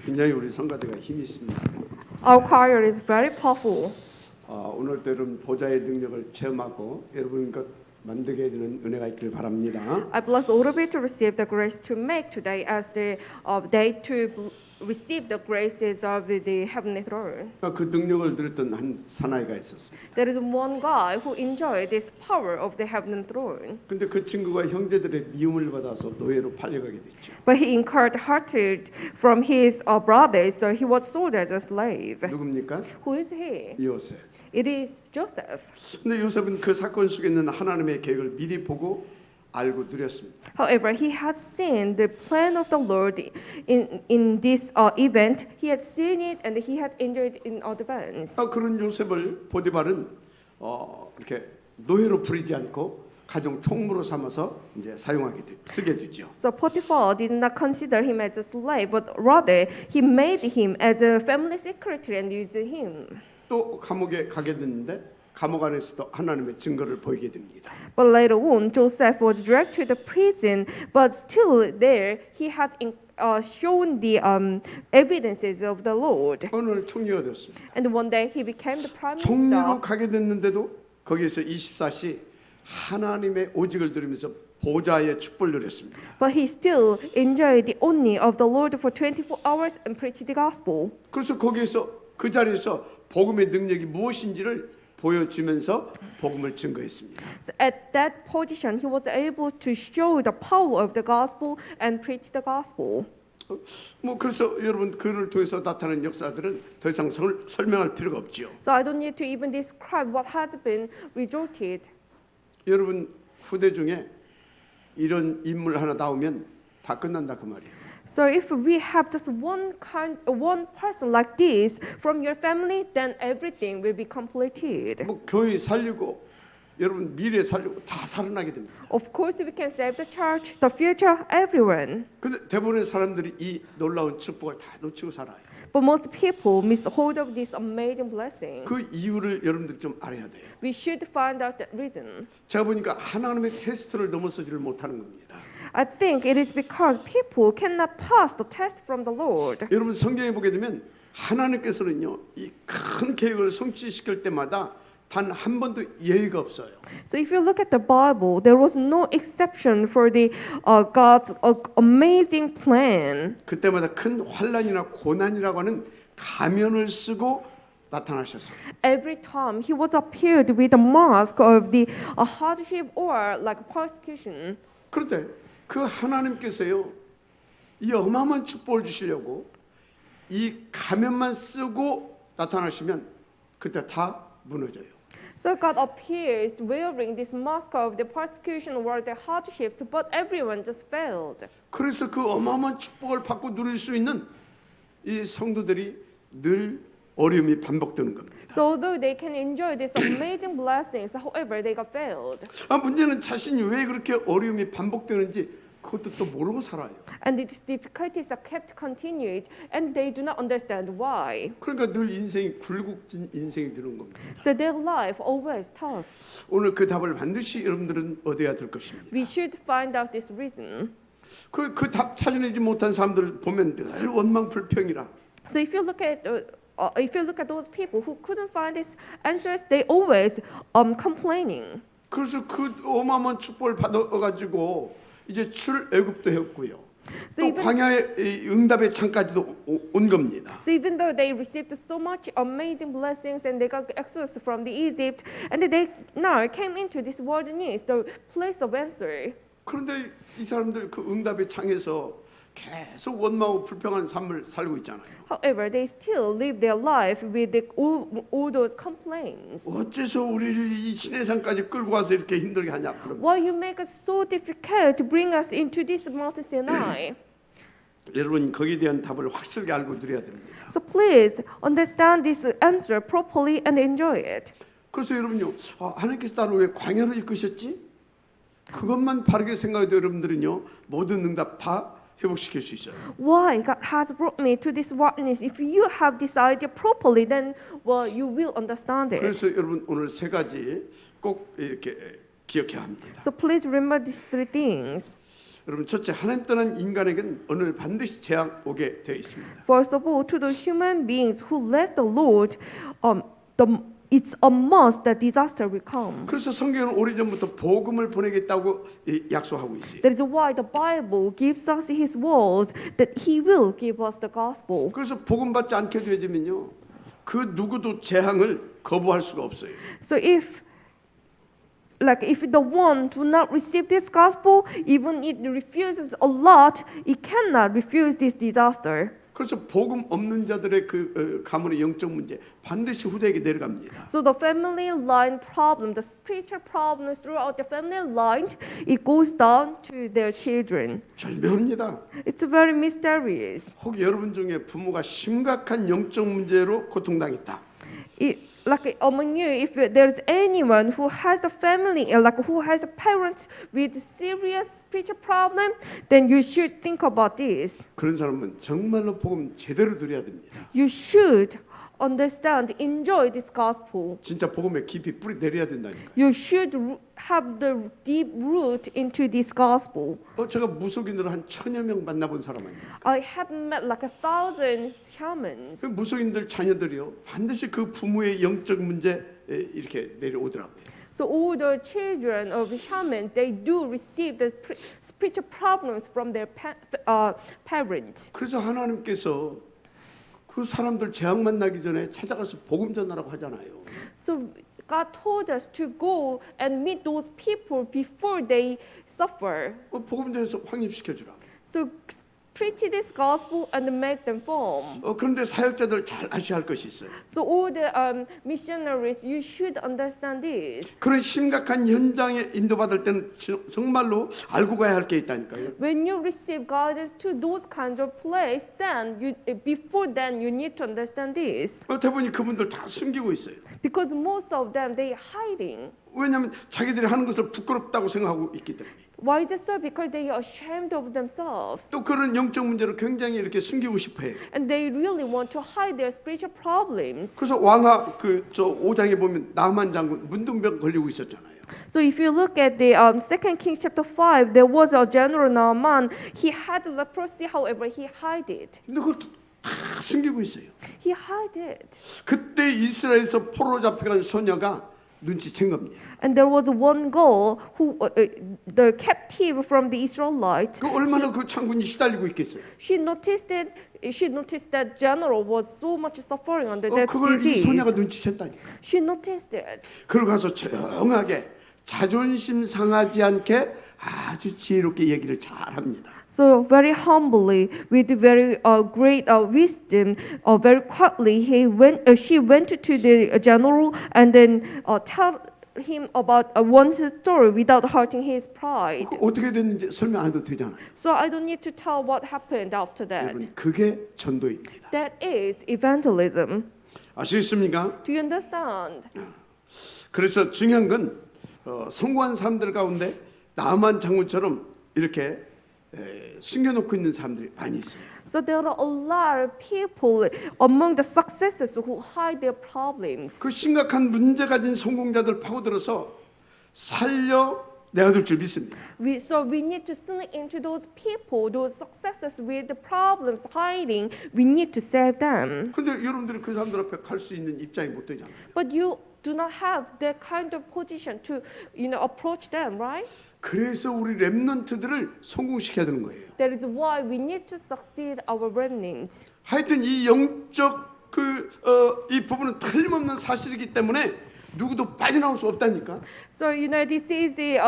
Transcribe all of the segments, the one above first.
굉장히 우리 성가대가 힘이 있습니다. Our choir is very powerful. 오늘도 여러분 보좌의 능력을 체험하고 여러분 것 만들게 되는 은혜가 있기를 바랍니다. I bless all of you to receive the grace to make today as the day to receive the graces of the heavenly throne. 그 능력을 누렸던 한 사나이가 있었습니다. There is one guy who enjoyed this power of the heavenly throne. 근데 그 친구가 형제들의 미움을 받아서 노예로 팔려가게 됐죠. But he incurred hardship from his brothers, so he was sold as a slave. 누굽니까? Who is he? 요셉. It is Joseph. 근데 요셉은 그 사건 속에 있는 하나님의 계획을 미리 보고 알고 누렸습니다. However, he had seen the plan of the Lord in this event. He had seen it and he had enjoyed it in advance. 그런 요셉을 보디발은 이렇게 노예로 부리지 않고 가정 총무로 삼아서 이제 쓰게 되죠. So Potiphar did not consider him as a slave, but rather he made him as a family secretary and used him. 또 감옥에 가게 됐는데 감옥 안에서도 하나님의 증거를 보이게 됩니다. But later on, Joseph was dragged to the prison, but still there he had shown the evidences of the Lord. 오늘 총리가 되었습니다. And one day he became the prime 총리로 minister. 가게 됐는데도 거기에서 24시 하나님의 오직을 들으면서 보좌의 축복을 누렸습니다. But he still enjoyed the honor of the Lord for 24 hours and preached the gospel. 그래서 거기에서 그 자리에서 복음의 능력이 무엇인지를 보여주면서 복음을 증거했습니다. So at that position, he was able to show the power of the gospel and preach the gospel. 그래서 여러분 그를 통해서 나타난 역사들은 더 이상 설명할 필요가 없지요. So I don't need to even describe what has been resulted. 여러분 후대 중에 이런 인물 하나 나오면 다 끝난다 그 말이에요. So if we have just one person like this from your family, then everything will be completed. 교회 살리고 여러분 미래 살리고 다 살아나게 됩니다. Of course, we can save the church, the future, everyone. 근데 대부분의 사람들이 이 놀라운 축복을 다 놓치고 살아요. But most people miss hold of this amazing blessing. 그 이유를 여러분들이 좀 알아야 돼요. We should find out the reason. 제가 보니까 하나님의 테스트를 넘어서지를 못하는 겁니다. I think it is because people cannot pass the test from the Lord. 여러분 성경에 보게 되면 하나님께서는요 이 큰 계획을 성취시킬 때마다 단 한 번도 예의가 없어요. So if you look at the Bible, there was no exception for the God's amazing plan. 그때마다 큰 환난이나 고난이라고 하는 가면을 쓰고 나타나셨어요. Every time he was appeared with a mask of the hardship or like persecution. 그런데 그 하나님께서요 이 어마어마한 축복을 주시려고 이 가면만 쓰고 나타나시면 그때 다 무너져요. So God appears wearing this mask of the persecution or the hardships, but everyone just failed. 그래서 그 어마어마한 축복을 받고 누릴 수 있는 이 성도들이 늘 어려움이 반복되는 겁니다. So although they can enjoy these amazing blessings, however they got failed. 문제는 자신이 왜 그렇게 어려움이 반복되는지 그것도 또 모르고 살아요. And these difficulties are kept continued, and they do not understand why. 그러니까 늘 인생이 굴곡진 인생이 되는 겁니다. So their life always tough. 오늘 그 답을 반드시 여러분들은 얻어야 될 것입니다. We should find out this reason. 그 답 찾아내지 못한 사람들을 보면 늘 원망 불평이라. So if you look at those people who couldn't find these answers, they always complaining. 그래서 그 어마어마한 축복을 받아가지고 이제 출애굽도 했고요. 또 광야의 응답의 창까지도 온 겁니다. So even though they received so much amazing blessings and they got exodus from the Egypt, and they now came into this wilderness, the place of answer. 그런데 이 사람들 그 응답의 창에서 계속 원망하고 불평하는 삶을 살고 있잖아요. However, they still live their life with all those complaints. 어째서 우리를 이 시내산까지 끌고 와서 이렇게 힘들게 하냐 그런. Why you make it so difficult to bring us into this Mount Sinai? 여러분 거기에 대한 답을 확실하게 알고 드려야 됩니다. So please understand this answer properly and enjoy it. 그래서 여러분요, 하나님께서 나를 왜 광야로 이끄셨지? 그것만 바르게 생각해도 여러분들은요 모든 응답 다 회복시킬 수 있어요. Why God has brought me to this wilderness? If you have this idea properly, then well, you will understand it. 그래서 여러분 오늘 세 가지 꼭 이렇게 기억해야 합니다. So please remember these three things. 여러분 첫째 하나님 떠난 인간에겐 오늘 반드시 재앙 오게 되어 있습니다. First of all, to the human beings who left the Lord, it's a must that disaster will come. 그래서 성경은 오래전부터 복음을 보내겠다고 약속하고 있어요. That is why the Bible gives us His words that He will give us the gospel. 그래서 복음 받지 않게 되면요, 그 누구도 재앙을 거부할 수가 없어요. So if the one do not receive this gospel, even it refuses a lot, it cannot refuse this disaster. 그래서 복음 없는 자들의 그 가문의 영적 문제 반드시 후대에게 내려갑니다. So the family line problem, the spiritual problems throughout the family line, it goes down to their children. 절묘합니다. It's very mysterious. 혹 여러분 중에 부모가 심각한 영적 문제로 고통당했다. Among you, if there's anyone who has a family, who has a parent with serious spiritual problem, then you should think about this. 그런 사람은 정말로 복음 제대로 들어야 됩니다. You should understand, enjoy this gospel. 진짜 복음에 깊이 뿌리 내려야 된다니까. You should have the deep root into this gospel. 제가 무속인으로 한 1000여 명 만나본 사람 아닙니까? I have met 1,000 shamans. 그 무속인들 자녀들이요 반드시 그 부모의 영적 문제 이렇게 내려오더라고요. So all the children of shamans, they do receive the spiritual problems from their parents. 그래서 하나님께서 그 사람들 재앙 만나기 전에 찾아가서 복음 전하라고 하잖아요. So God told us to go and meet those people before they suffer. 복음 전해서 확립시켜 주라. So preach this gospel and make them firm. 그런데 사역자들 잘 아셔야 할 것이 있어요. So all the missionaries, you should understand this. 그런 심각한 현장에 인도받을 때는 정말로 알고 가야 할 게 있다니까요. When you receive guidance to those kinds of place, then before then you need to understand this. 대부분 그분들 다 숨기고 있어요. Because most of them, they are hiding. 왜냐하면 자기들이 하는 것을 부끄럽다고 생각하고 있기 때문에. Why is it so? Because they are ashamed of themselves. 또 그런 영적 문제를 굉장히 이렇게 숨기고 싶어해요. And they really want to hide their spiritual problems. 그래서 왕하 저 5장에 보면 나만 장군 문둥병 걸리고 있었잖아요. So if you look at the 2 Kings chapter 5, there was a general Naaman. He had leprosy, however, he hid it. 근데 그걸 다 숨기고 있어요. He hid it. 그때 이스라엘에서 포로로 잡혀간 소녀가 눈치챈 겁니다. And there was one girl who, the captive from the Israelites. 그 얼마나 그 장군이 시달리고 있겠어요. She noticed that general was so much suffering under that 그걸 이 disease. 소녀가 눈치챘다니까. She noticed it. 그러고 가서 조용하게 자존심 상하지 않게 아주 지혜롭게 얘기를 잘합니다. So very humbly, with very great wisdom, very quietly, she went to the general and then tell him about one's story without hurting his pride. 어떻게 됐는지 설명 안 해도 되잖아요. So I don't need to tell what happened after that. 여러분 그게 전도입니다. That is evangelism. 아시겠습니까? Do you understand? 그래서 중요한 건 성공한 사람들 가운데 나만 장군처럼 이렇게 숨겨놓고 있는 사람들이 많이 있어요. So there are a lot of people among the successes who hide their problems. 그 심각한 문제 가진 성공자들 파고들어서 살려내야 될 줄 믿습니다. So we need to sneak into those people, those successes with the problems hiding. We need to save them. 근데 여러분들이 그 사람들 앞에 갈 수 있는 입장이 못 되잖아요. But you do not have that kind of position to, approach them, right? 그래서 우리 렘넌트들을 성공시켜야 되는 거예요. That is why we need to succeed our remnants. 하여튼 이 영적 이 부분은 틀림없는 사실이기 때문에 누구도 빠져나올 수 없다니까. So this is the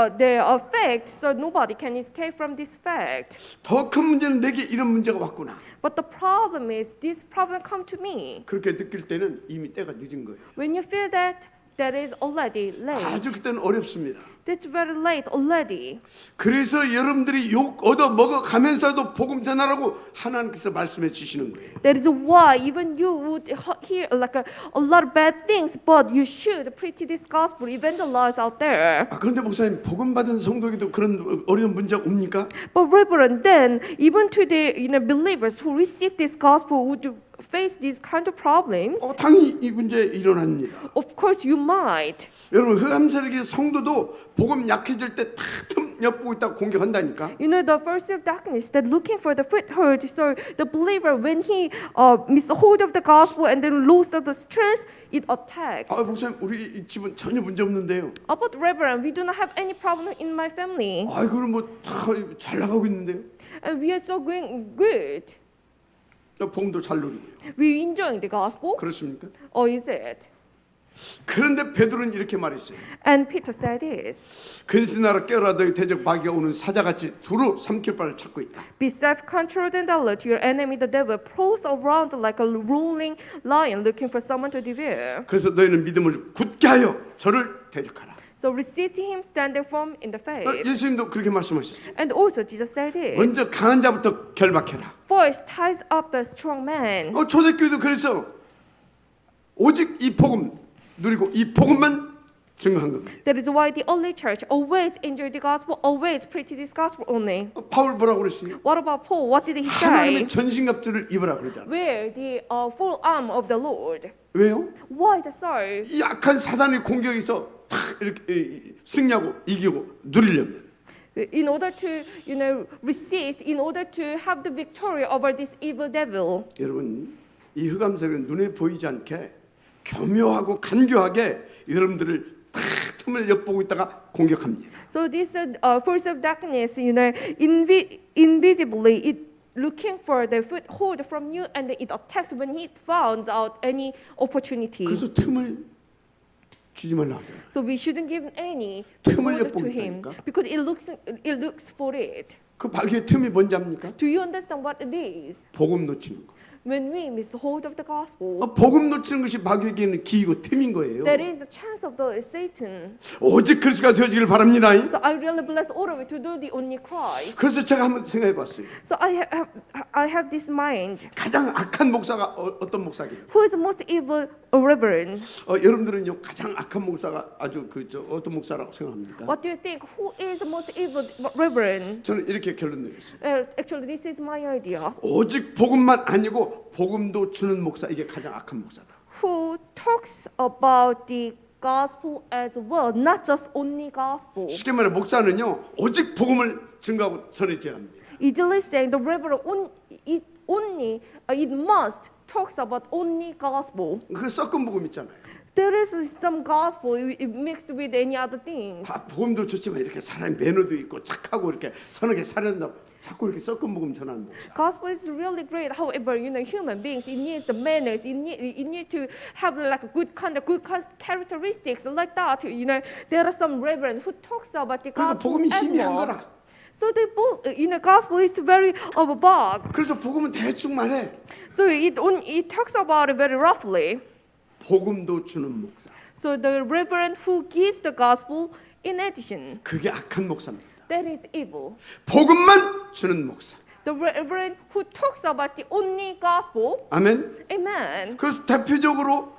fact. So nobody can escape from this fact. 더 큰 문제는 내게 이런 문제가 왔구나. But the problem is this problem come to me. 그렇게 느낄 때는 이미 때가 늦은 거예요. When you feel that is already late. 아주 그때는 어렵습니다. That's very late already. 그래서 여러분들이 욕 얻어 먹어 가면서도 복음 전하라고 하나님께서 말씀해 주시는 거예요. That is why even you would hear a lot of bad things, but you should preach this gospel, evangelize out there. 그런데 목사님 복음 받은 성도에게도 그런 어려운 문제가 옵니까? But Reverend, then even to the believers who receive this gospel, would you face these kind of problems? 당연히 이 문제 일어납니다. Of course you might. 여러분 흑암세력의 성도도 복음 약해질 때 다 엿보고 있다가 공격한다니까. You know, the force of darkness that looking for the foothold. So the believer, when he miss hold of the gospel and then lose the strength, it attacks. 아, 목사님, 우리 이 집은 전혀 문제 없는데요. About Reverend, we do not have any problem in my family, 아, 그럼 뭐다잘 나가고 있는데요. and we are so going good. 복음도 잘 누리고요. We enjoying the gospel, 그렇습니까? or is it? 그런데 베드로는 이렇게 말했어요. And Peter said this: 근신하라 깨어라 너희 대적 마귀가 오는 사자같이 두루 삼킬 바를 찾고 있다. Be self-controlled and alert. Your enemy, the devil, prowls around like a rolling lion, looking for someone to devour. 그래서 너희는 믿음을 굳게 하여 저를 대적하라. So resist him, standing firm in the faith. 예수님도 그렇게 말씀하셨어요. And also Jesus said this: 먼저 강한 자부터 결박해라. First ties up the strong man. 초대교회도 그래서 오직 이 복음 누리고 이 복음만 증거한 겁니다. That is why the early church always enjoyed the gospel, always preached this gospel only. 바울 뭐라고 그랬어요? What about Paul? What did he say? 하나님의 전신갑주를 입으라 그러잖아요. Wear the full arm of the Lord. 왜요? Why is it so? 이 악한 사단의 공격에서 탁 이렇게 승리하고 이기고 누리려면 In order to, resist, in order to have the victory over this evil devil. 여러분 이 흑암색은 눈에 보이지 않게 교묘하고 간교하게 여러분들을 탁 틈을 엿보고 있다가 공격합니다. So this force of darkness, invisibly, it looking for the foothold from you, and it attacks when it finds out any opportunity. 그래서 틈을 주지 말라 하잖아요. So we shouldn't give any 틈을 foothold to 엿보고 him 있다니까. because it looks for it. 그 마귀의 틈이 뭔지 압니까? Do you understand what it is? 복음 놓치는 거. When we miss hold of the gospel, 복음 놓치는 것이 마귀에게는 기이고 틈인 거예요. there is a chance of the Satan. 오직 그리스도가 되어지길 바랍니다. So I really bless all of you to do the only Christ. 그래서 제가 한번 생각해봤어요. So I have this mind. 가장 악한 목사가 어떤 목사게요? Who is the most evil reverend? 여러분들은요 가장 악한 목사가 아주 어떤 목사라고 생각합니까? What do you think? Who is the most evil reverend? 저는 이렇게 결론 내렸어요. Actually, this is my idea. 오직 복음만 아니고 복음도 주는 목사 이게 가장 악한 목사다. Who talks about the gospel as well, not just only gospel. 쉽게 말해 목사는요 오직 복음을 증거하고 전해줘야 합니다. Easily saying the reverend it must talks about only gospel. 그 섞은 복음 있잖아요. There is some gospel mixed with any other things. 복음도 좋지만 이렇게 사람이 매너도 있고 착하고 이렇게 선하게 살아야 자꾸 이렇게 섞은 복음 전하는 목사. Gospel is really great. However, human beings, it needs the manners. It needs to have like a good conduct, good characteristics like that. There are some reverend who talks about the 그러니까 gospel 복음이 as 희미한 well. 거라. So the gospel is very of a bug. 그래서 복음은 대충 말해. So it talks about it very roughly. 복음도 주는 목사. So the reverend who gives the gospel in addition, 그게 악한 목사입니다. that is evil. 복음만 주는 목사. The reverend who talks about the only gospel, 아멘. amen. 그래서 대표적으로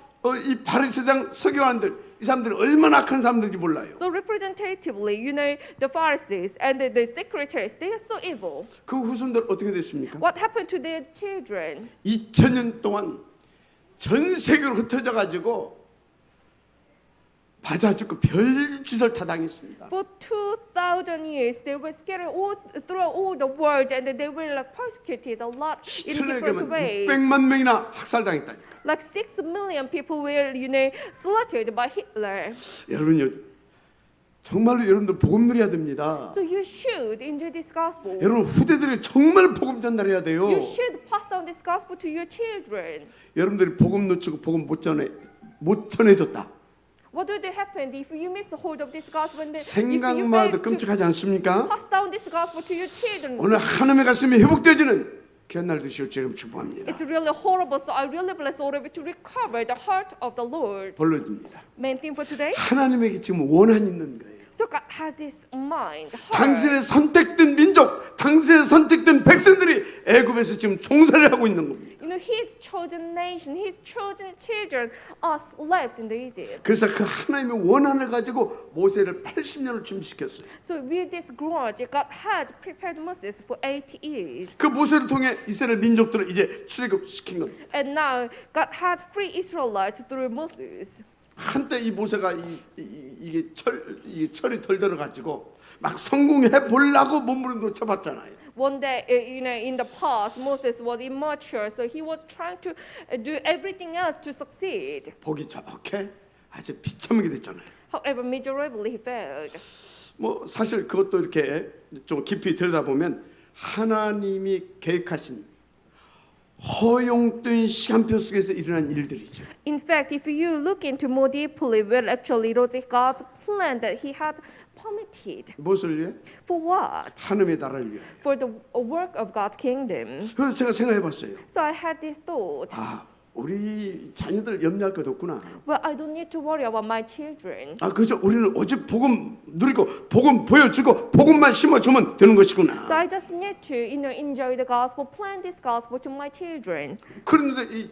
이 바리새장 서기관들 이 사람들이 얼마나 악한 사람들인지 몰라요. So representatively, the Pharisees and the secretaries, they are so evil. 그 후손들 어떻게 됐습니까? What happened to their children? 2000년 동안 전 세계로 흩어져 가지고 맞아 죽고 별짓을 다 당했습니다. For 2,000 years, they were scattered throughout all the world, and they were like persecuted a lot in different 히틀러에게만 ways. 600만 명이나 학살당했다니까. Like 6 million people were, slaughtered by Hitler. 여러분요, 정말로 여러분들 복음 누려야 됩니다. So you should enjoy this gospel. 여러분 후대들이 정말 복음 전달해야 돼요. You should pass down this gospel to your children. 여러분들이 복음 놓치고 복음 못 전해줬다. What would happen if you miss hold of this gospel and if you 생각만 fail 해도 to 끔찍하지 않습니까? pass down this gospel to your children? 오늘 하나님의 가슴이 회복되어지는 귀한 날 되시길 지금 축복합니다. It's really horrible. So I really bless all of you to recover the heart of the Lord. 본론입니다. Main theme for today. 하나님에게 지금 원한 있는 거예요. So God has this mind, heart. 당신의 선택된 민족, 당신의 선택된 백성들이 애굽에서 지금 종살이를 하고 있는 겁니다. His chosen nation, His chosen children are slaves in the Egypt. 그래서 그 하나님의 원한을 가지고 모세를 80년을 준비시켰어요. So with this grudge, God had prepared Moses for 80 years. 그 모세를 통해 이스라엘 민족들을 이제 출애굽시킨 겁니다. And now God has freed Israelites through Moses. 한때 이 모세가 이게 철이 덜 들어가지고 막 성공해 보려고 몸부림도 쳐봤잖아요. One day, in the past, Moses was immature, so he was trying to do everything else to succeed. 보기 좋게 아주 비참하게 됐잖아요. However, miserably he failed. 뭐 사실 그것도 이렇게 좀 깊이 들여다보면 하나님이 계획하신 허용된 시간표 속에서 일어난 일들이죠. In fact, if you look into more deeply, well, actually, it was God's plan that He had permitted. 무엇을 위해? For what? 하나님의 나라를 위해. For the work of God's kingdom. 그래서 제가 생각해봤어요. So I had this thought. 아, 우리 자녀들 염려할 것 없구나. Well, I don't need to worry about my children. 아, 그죠? 우리는 오직 복음 누리고 복음 보여주고 복음만 심어주면 되는 So 것이구나. I just need to, enjoy the gospel, plant this gospel to my children. 그런데 이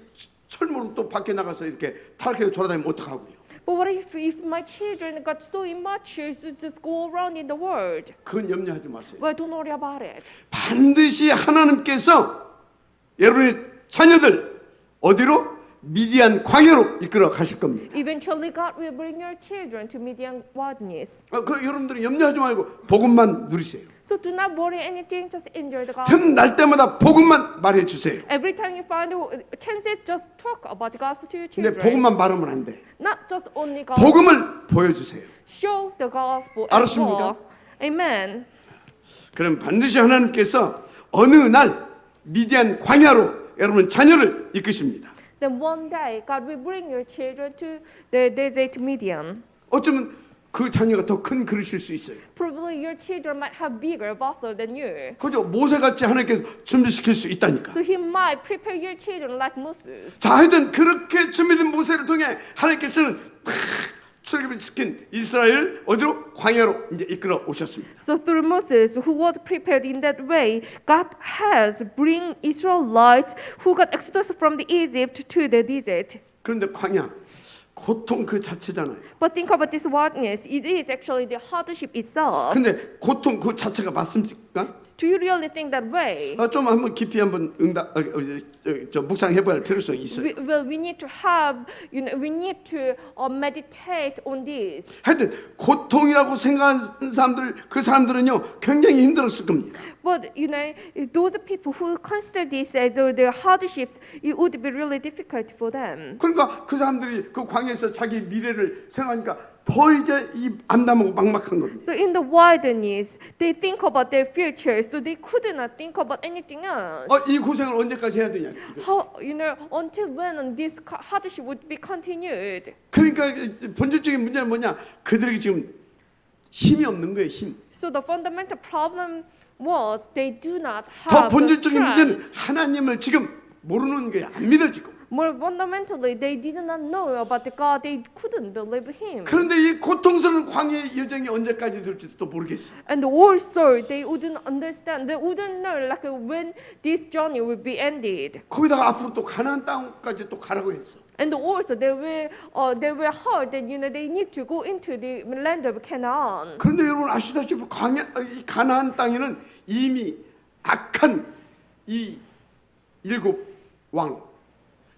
철모로 또 밖에 나가서 이렇게 타락해서 돌아다니면 어떡하고요? But what if my children got so immature to just go around in the world? 그건 염려하지 마세요. Well, don't worry about it. 반드시 하나님께서 여러분의 자녀들 어디로? 미디안 광야로 이끌어 가실 겁니다. Eventually, God will bring your children to Midian wilderness. 그 여러분들이 염려하지 말고 복음만 누리세요. So do not worry anything, just enjoy the gospel. 틈날 때마다 복음만 말해 주세요. Every time you find chances, just talk about the gospel to your 근데 children. 복음만 말하면 안 돼. Not just only gospel. 복음을 보여주세요. Show the gospel as 알았습니까? well. Amen. 그럼 반드시 하나님께서 어느 날 미디안 광야로 여러분 자녀를 이끄십니다. Then one day, God will bring your children to the desert Midian. 어쩌면 그 자녀가 더 큰 그릇일 수 있어요. Probably your children might have bigger vessel than you. 그죠? 모세같이 하나님께서 준비시킬 수 있다니까. So He might prepare your children like Moses. 자, 하여튼 그렇게 준비된 모세를 통해 하나님께서는 출애굽을 시킨 이스라엘 어디로? 광야로 이제 이끌어 오셨습니다. So through Moses, who was prepared in that way, God has bring Israelites who got exodus from the Egypt to the desert. 그런데 광야 고통 그 자체잖아요. But think about this wilderness. It is actually the hardship itself. 근데 고통 그 자체가 맞습니까? Do you really think that way? 좀 한번 깊이 한번 저 묵상해봐야 할 필요성이 있어요. We need to have, we need to meditate on this. 하여튼 고통이라고 생각하는 사람들 그 사람들은요 굉장히 힘들었을 겁니다. But those people who consider this as their hardships, it would be really difficult for them. 그러니까 그 사람들이 그 광야에서 자기 미래를 생각하니까 더 이제 이 암담하고 막막한 겁니다. So in the wilderness, they think about their future, so they could not think about anything else. 이 고생을 언제까지 해야 되냐? How until when this hardship would be continued? 그러니까 본질적인 문제는 뭐냐? 그들에게 지금 힘이 없는 거예요, 힘. So the fundamental problem was they do not 더 have the 본질적인 문제는 strength. 하나님을 지금 모르는 거예요, 안 믿어지고. More fundamentally, they did not know about the God. They couldn't believe Him. 그런데 이 고통스러운 광야의 여정이 언제까지 될지도 또 모르겠어. And also, they wouldn't understand. They wouldn't know like when this journey will be ended. 거기다가 앞으로 또 가나안 땅까지 또 가라고 했어. And also, they were heard that they need to go into the land of Canaan. 그런데 여러분 아시다시피 이 가나안 땅에는 이미 악한 이 7 왕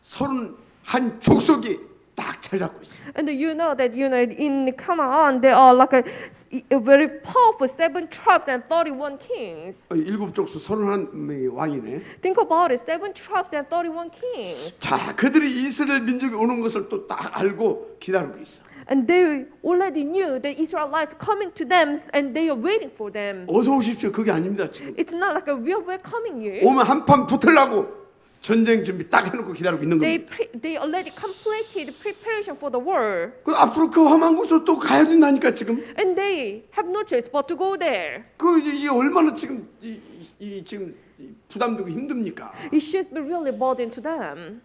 31 족속이 딱 찾아고 있어요. And you know that in Canaan there are like a very powerful 7 tribes and 31 kings. 7 족속 31명의 왕이네. Think about it, 7 tribes and 31 kings. 자, 그들이 이스라엘 민족이 오는 것을 또 딱 알고 기다리고 있어. And they already knew the Israelites coming to them, and they are waiting for them. 어서 오십시오. 그게 아닙니다, 지금. It's not like we are welcoming you. 오면 한판 붙으려고 전쟁 준비 딱 해놓고 기다리고 있는 겁니다. They already completed preparation for the war, 그 앞으로 그 험한 곳으로 또 가야 된다니까 지금. and they have no choice but to go there. 이게 얼마나 지금 지금 부담되고 힘듭니까? It should be really burden to them.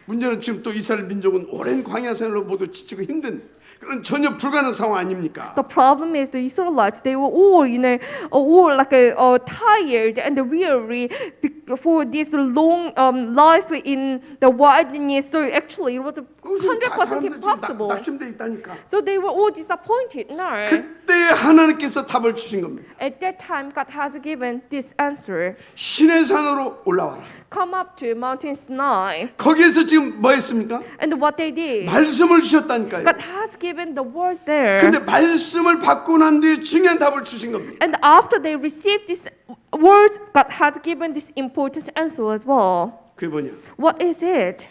문제는 지금 또 이스라엘 민족은 오랜 광야 생활로 모두 지치고 힘든 그런 전혀 불가능한 상황 아닙니까? The problem is the Israelites. They were all, all like tired and weary for this long life in the wilderness. So actually, it was 100% impossible. 낙심돼 있다니까. So they were all disappointed. No. 그때 하나님께서 답을 주신 겁니다. At that time, God has given this answer. 시내 산으로 올라와라. Come up to Mountain Sinai. 거기에서 지금 뭐 했습니까? And what they did, 말씀을 주셨다니까요. God has given the words there. 근데 말씀을 받고 난 뒤에 중요한 답을 주신 겁니다. And after they received these words, God has given this important answer as well. 그게 뭐냐? What is it?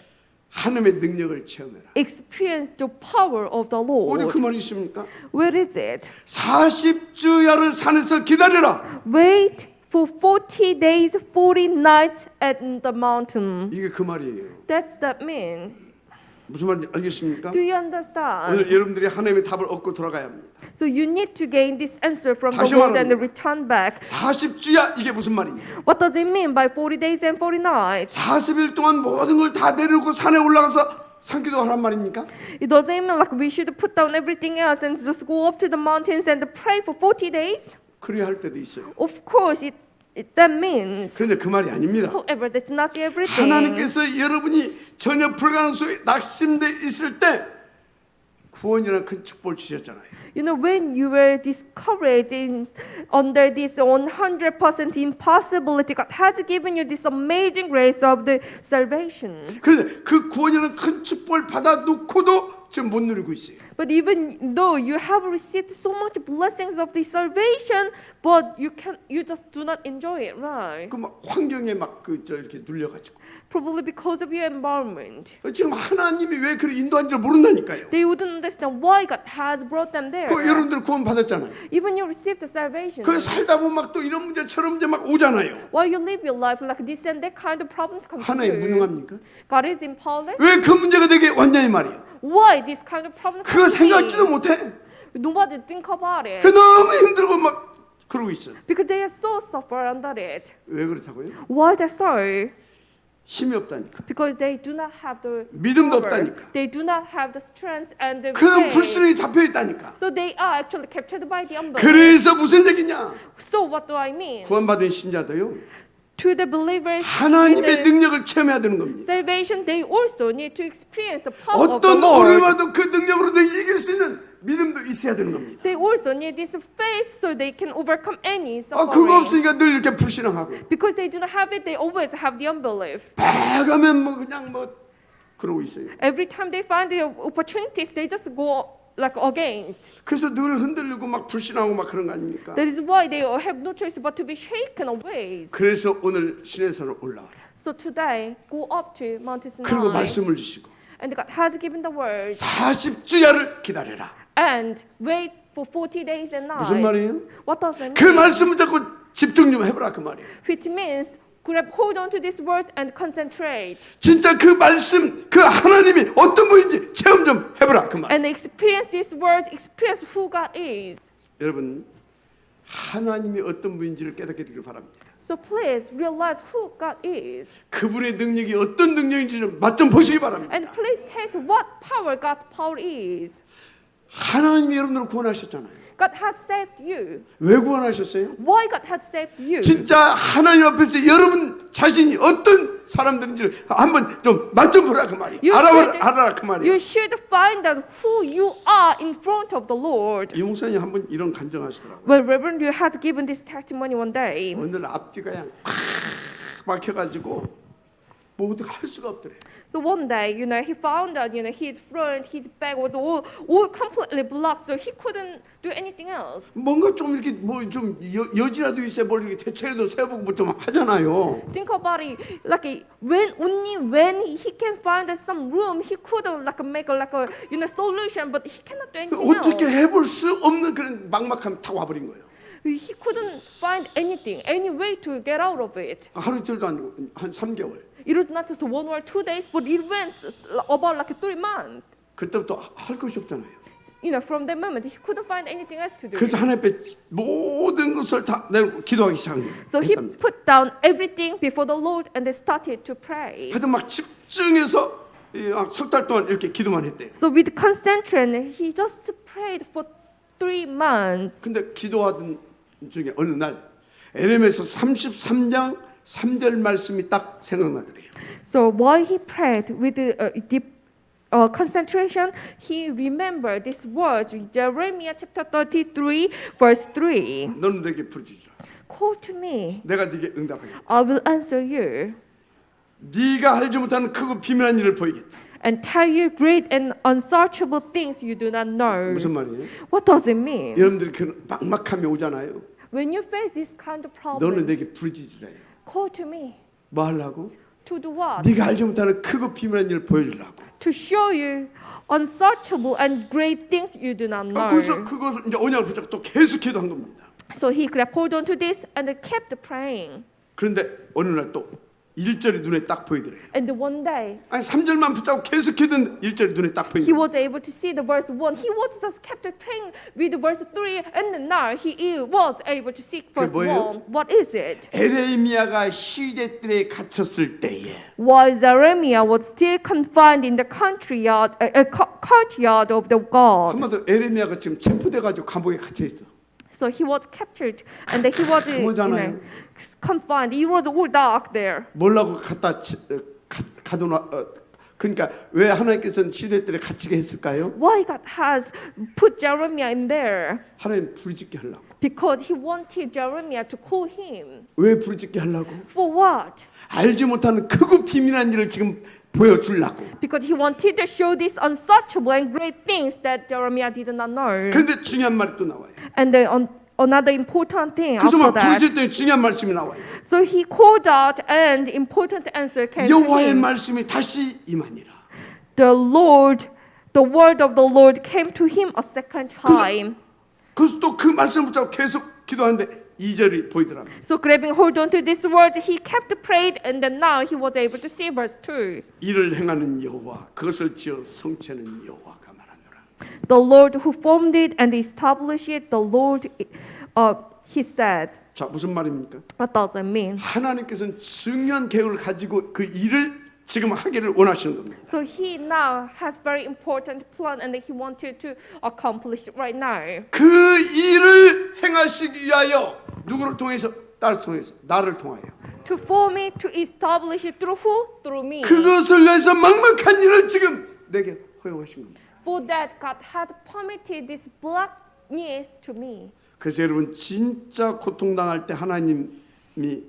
하나님의 능력을 체험해라. Experience the power of the 어디 Lord. 그 말이 있습니까? Where is it? 40주야를 산에서 기다려라. Wait for 40 days, 40 nights at the mountain. 이게 그 말이에요. That's that mean. 무슨 말인지 알겠습니까? Do you understand? 오늘 여러분들이 하나님의 답을 얻고 돌아가야 합니다. So you need to gain this answer from the 다시 Lord and 말합니다. return back. 40주야 이게 무슨 말이냐? What does it mean by 40 days and 40 nights? 40일 동안 모든 걸 다 내려놓고 산에 올라가서 산기도 하란 말입니까? It doesn't mean like we should put down everything else and just go up to the mountains and pray for 40 days. 그래야 할 때도 있어요. Of course, that means. 그런데 그 말이 아닙니다. However, that's not everything. 하나님께서 여러분이 전혀 불가능 속에 낙심돼 있을 때 구원이라는 큰 축복을 주셨잖아요. You know, when you were discouraged under this 100% impossibility, God has given you this amazing grace of the salvation. 그런데 그 구원이라는 큰 축복을 받아놓고도 지금 못 누리고 있어요. But even though you have received so much blessings of the salvation, but you just do not enjoy it, right? 그 막 환경에 막 이렇게 눌려가지고 Probably because of your environment. 지금 하나님이 왜 그를 인도한지를 모른다니까요. They wouldn't understand why God has brought them there. 그 여러분들 구원 받았잖아요. Even you received the salvation. 그 살다 보면 막 또 이런 문제 저런 문제 막 오잖아요. While you live your life like this and that kind of problems come to 하나님 you. 무능합니까? God is in power. 왜 그 문제가 되게 왔냐 이 말이에요. Why this kind of problem 그거 comes to me? 생각지도 못해. Nobody think about it. 그 너무 힘들고 막 그러고 있어요. Because they are so suffer under it. 왜 그렇다고요? Why that so? 힘이 없다니까. Because they do not have the 믿음도 power. 없다니까. They do not have the strength and the 그런 faith. 불신이 잡혀 있다니까. So they are actually captured by the unbelief. 그래서 무슨 얘기냐? So what do I mean? 구원받은 신자도요. To the believers 하나님의 in the 능력을 체험해야 되는 겁니다. salvation, they also need to experience the power of the 어떤 Lord. 어려움도 그 능력으로 내가 이길 수 있는 믿음도 있어야 되는 겁니다. They also need this faith so they can overcome any 그거 suffering. 없으니까 늘 이렇게 불신앙하고 Because they do not have it, they always have the unbelief. 배가면 뭐 그냥 뭐 그러고 있어요. Every time they find the opportunities, they just go like against. 그래서 늘 흔들리고 막 불신하고 막 그런 거 아닙니까? That is why they have no choice but to be shaken away. 그래서 오늘 시내산으로 올라와라. So today, go up to Mount 그리고 Sinai, 말씀을 주시고 and God has given the words, 40주야를 기다려라. and wait for 40 days and nights. 무슨 말이에요? What does that 그 mean? 말씀을 자꾸 집중 좀 해보라 그 말이에요. Which means grab hold on to these words and concentrate 진짜 그 말씀, 그 하나님이 어떤 분인지 체험 좀 해보라 그 말. and experience these words, experience who God is. 여러분 하나님이 어떤 분인지를 깨닫게 되길 바랍니다. So please realize who God is, 그분의 능력이 어떤 능력인지 좀 맛 좀 보시기 바랍니다. and please taste what power God's power is. 하나님이 여러분들을 구원하셨잖아요. God has saved you. 왜 구원하셨어요? Why God has saved you? 진짜 하나님 앞에서 여러분 자신이 어떤 사람들인지를 한번 좀 맛 좀 보라 그 말이에요. 알아라 그 말이에요. You should find out who you are in front of the Lord. 이 목사님 한번 이런 간증하시더라고요. Well, Reverend, you had given this testimony one day. 오늘 앞뒤가 그냥 콱 막혀가지고 뭐 어떻게 할 수가 없더래. So one day, he found out, his front, his back was all completely blocked, so he couldn't do anything else. 뭔가 좀 이렇게 뭐 좀 여지라도 있어야 뭘 이렇게 대책도 세워보고 뭐 좀 하잖아요. Think about it, like when he can find some room, he could make a solution, but he cannot do anything 어떻게 else. 해볼 수 없는 그런 막막함이 탁 와버린 거예요. He couldn't find anything, any way to get out of it. 하루 이틀도 아니고 한 3개월. It was not just 1 or 2 days, but it went about 3 months. 그때부터 할 것이 없잖아요. From that moment, he couldn't find anything else to do. 그래서 하나님 앞에 모든 것을 다 내고 기도하기 So he 시작합니다. put down everything before the Lord and they started to pray. 하여튼 막 집중해서 석 달 동안 이렇게 기도만 했대요. So with concentration, he just prayed for 3 months. 근데 기도하던 중에 어느 날 에레미야서 33장 3절 말씀이 딱 생각나더래요. So while he prayed with deep concentration, he remembered this word, Jeremiah chapter 33, verse 3. 너는 내게 부르짖으라. Call to me, 내가 네게 응답하겠다. I will answer you, 네가 알지 못하는 크고 비밀한 일을 보이겠다. and tell you great and unsearchable things you do not know. 무슨 말이에요? What does it mean? 여러분들이 그 막막함이 오잖아요. When you face this kind of 너는 problem, 내게 부르짖으라요. call to me. 뭐 하려고? To do what? 네가 알지 못하는 크고 비밀한 일을 보여주려고. To show you unsearchable and great things you do not know. 그래서 그것을 이제 언약을 붙잡고 또 계속 기도한 겁니다. So he could have hold on to this and kept praying. 그런데 어느 날 또 1절이 눈에 딱 보이더래요. And one day, 아니 3절만 붙잡고 계속 기도는 1절이 눈에 딱 he 보이더래요. was able to see the verse 1. He was just kept praying with the verse 3, and now he was able to see verse 뭐예요? 1. What is it? 에레미야가 시대들에 갇혔을 때에 While Jeremiah was still confined in the courtyard of the God. 한마디로 에레미야가 지금 체포돼가지고 감옥에 갇혀 있어. So he was captured and he was 그거잖아요. confined. It was all dark there. 몰라고 가둬놔. 그러니까 왜 하나님께서는 시대들에 갇히게 했을까요? Why God has put Jeremiah in there? 하나님 부르짖게 하려고. Because he wanted Jeremiah to call him. 왜 부르짖게 하려고? For what? 알지 못하는 크고 비밀한 일을 지금 보여주려고. Because he wanted to show these unsearchable and great things that Jeremiah did not know. 그런데 중요한 말이 또 나와요. And then another important thing 그래서 after 막 that. 부르짖을 때 중요한 말씀이 나와요. So he called out and important answer came to 여호와의 him. 말씀이 다시 임하니라. The word of the Lord came to him a second time. 그래서 또 그 말씀을 붙잡고 계속 기도하는데 2절이 보이더랍니다. So grabbing hold on to this word, he kept praying, and then now he was able to see verse 2. 이를 행하는 여호와, 그것을 지어 성취하는 여호와가 말하노라. The Lord who formed it and established it, the Lord, he said. 자, 무슨 말입니까? What does it mean? 하나님께서는 중요한 계획을 가지고 그 일을 지금 하기를 원하시는 겁니다. So he now has very important plan, and he wanted to accomplish it right now. 그 일을 행하시기 위하여 누구를 통해서? 나를 통해서, 나를 통하여. To form it, to establish it through who? Through me. 그것을 위해서 막막한 일을 지금 내게 허용하신 겁니다. For that, God has permitted this blackness to me. 그래서 여러분 진짜 고통당할 때 하나님이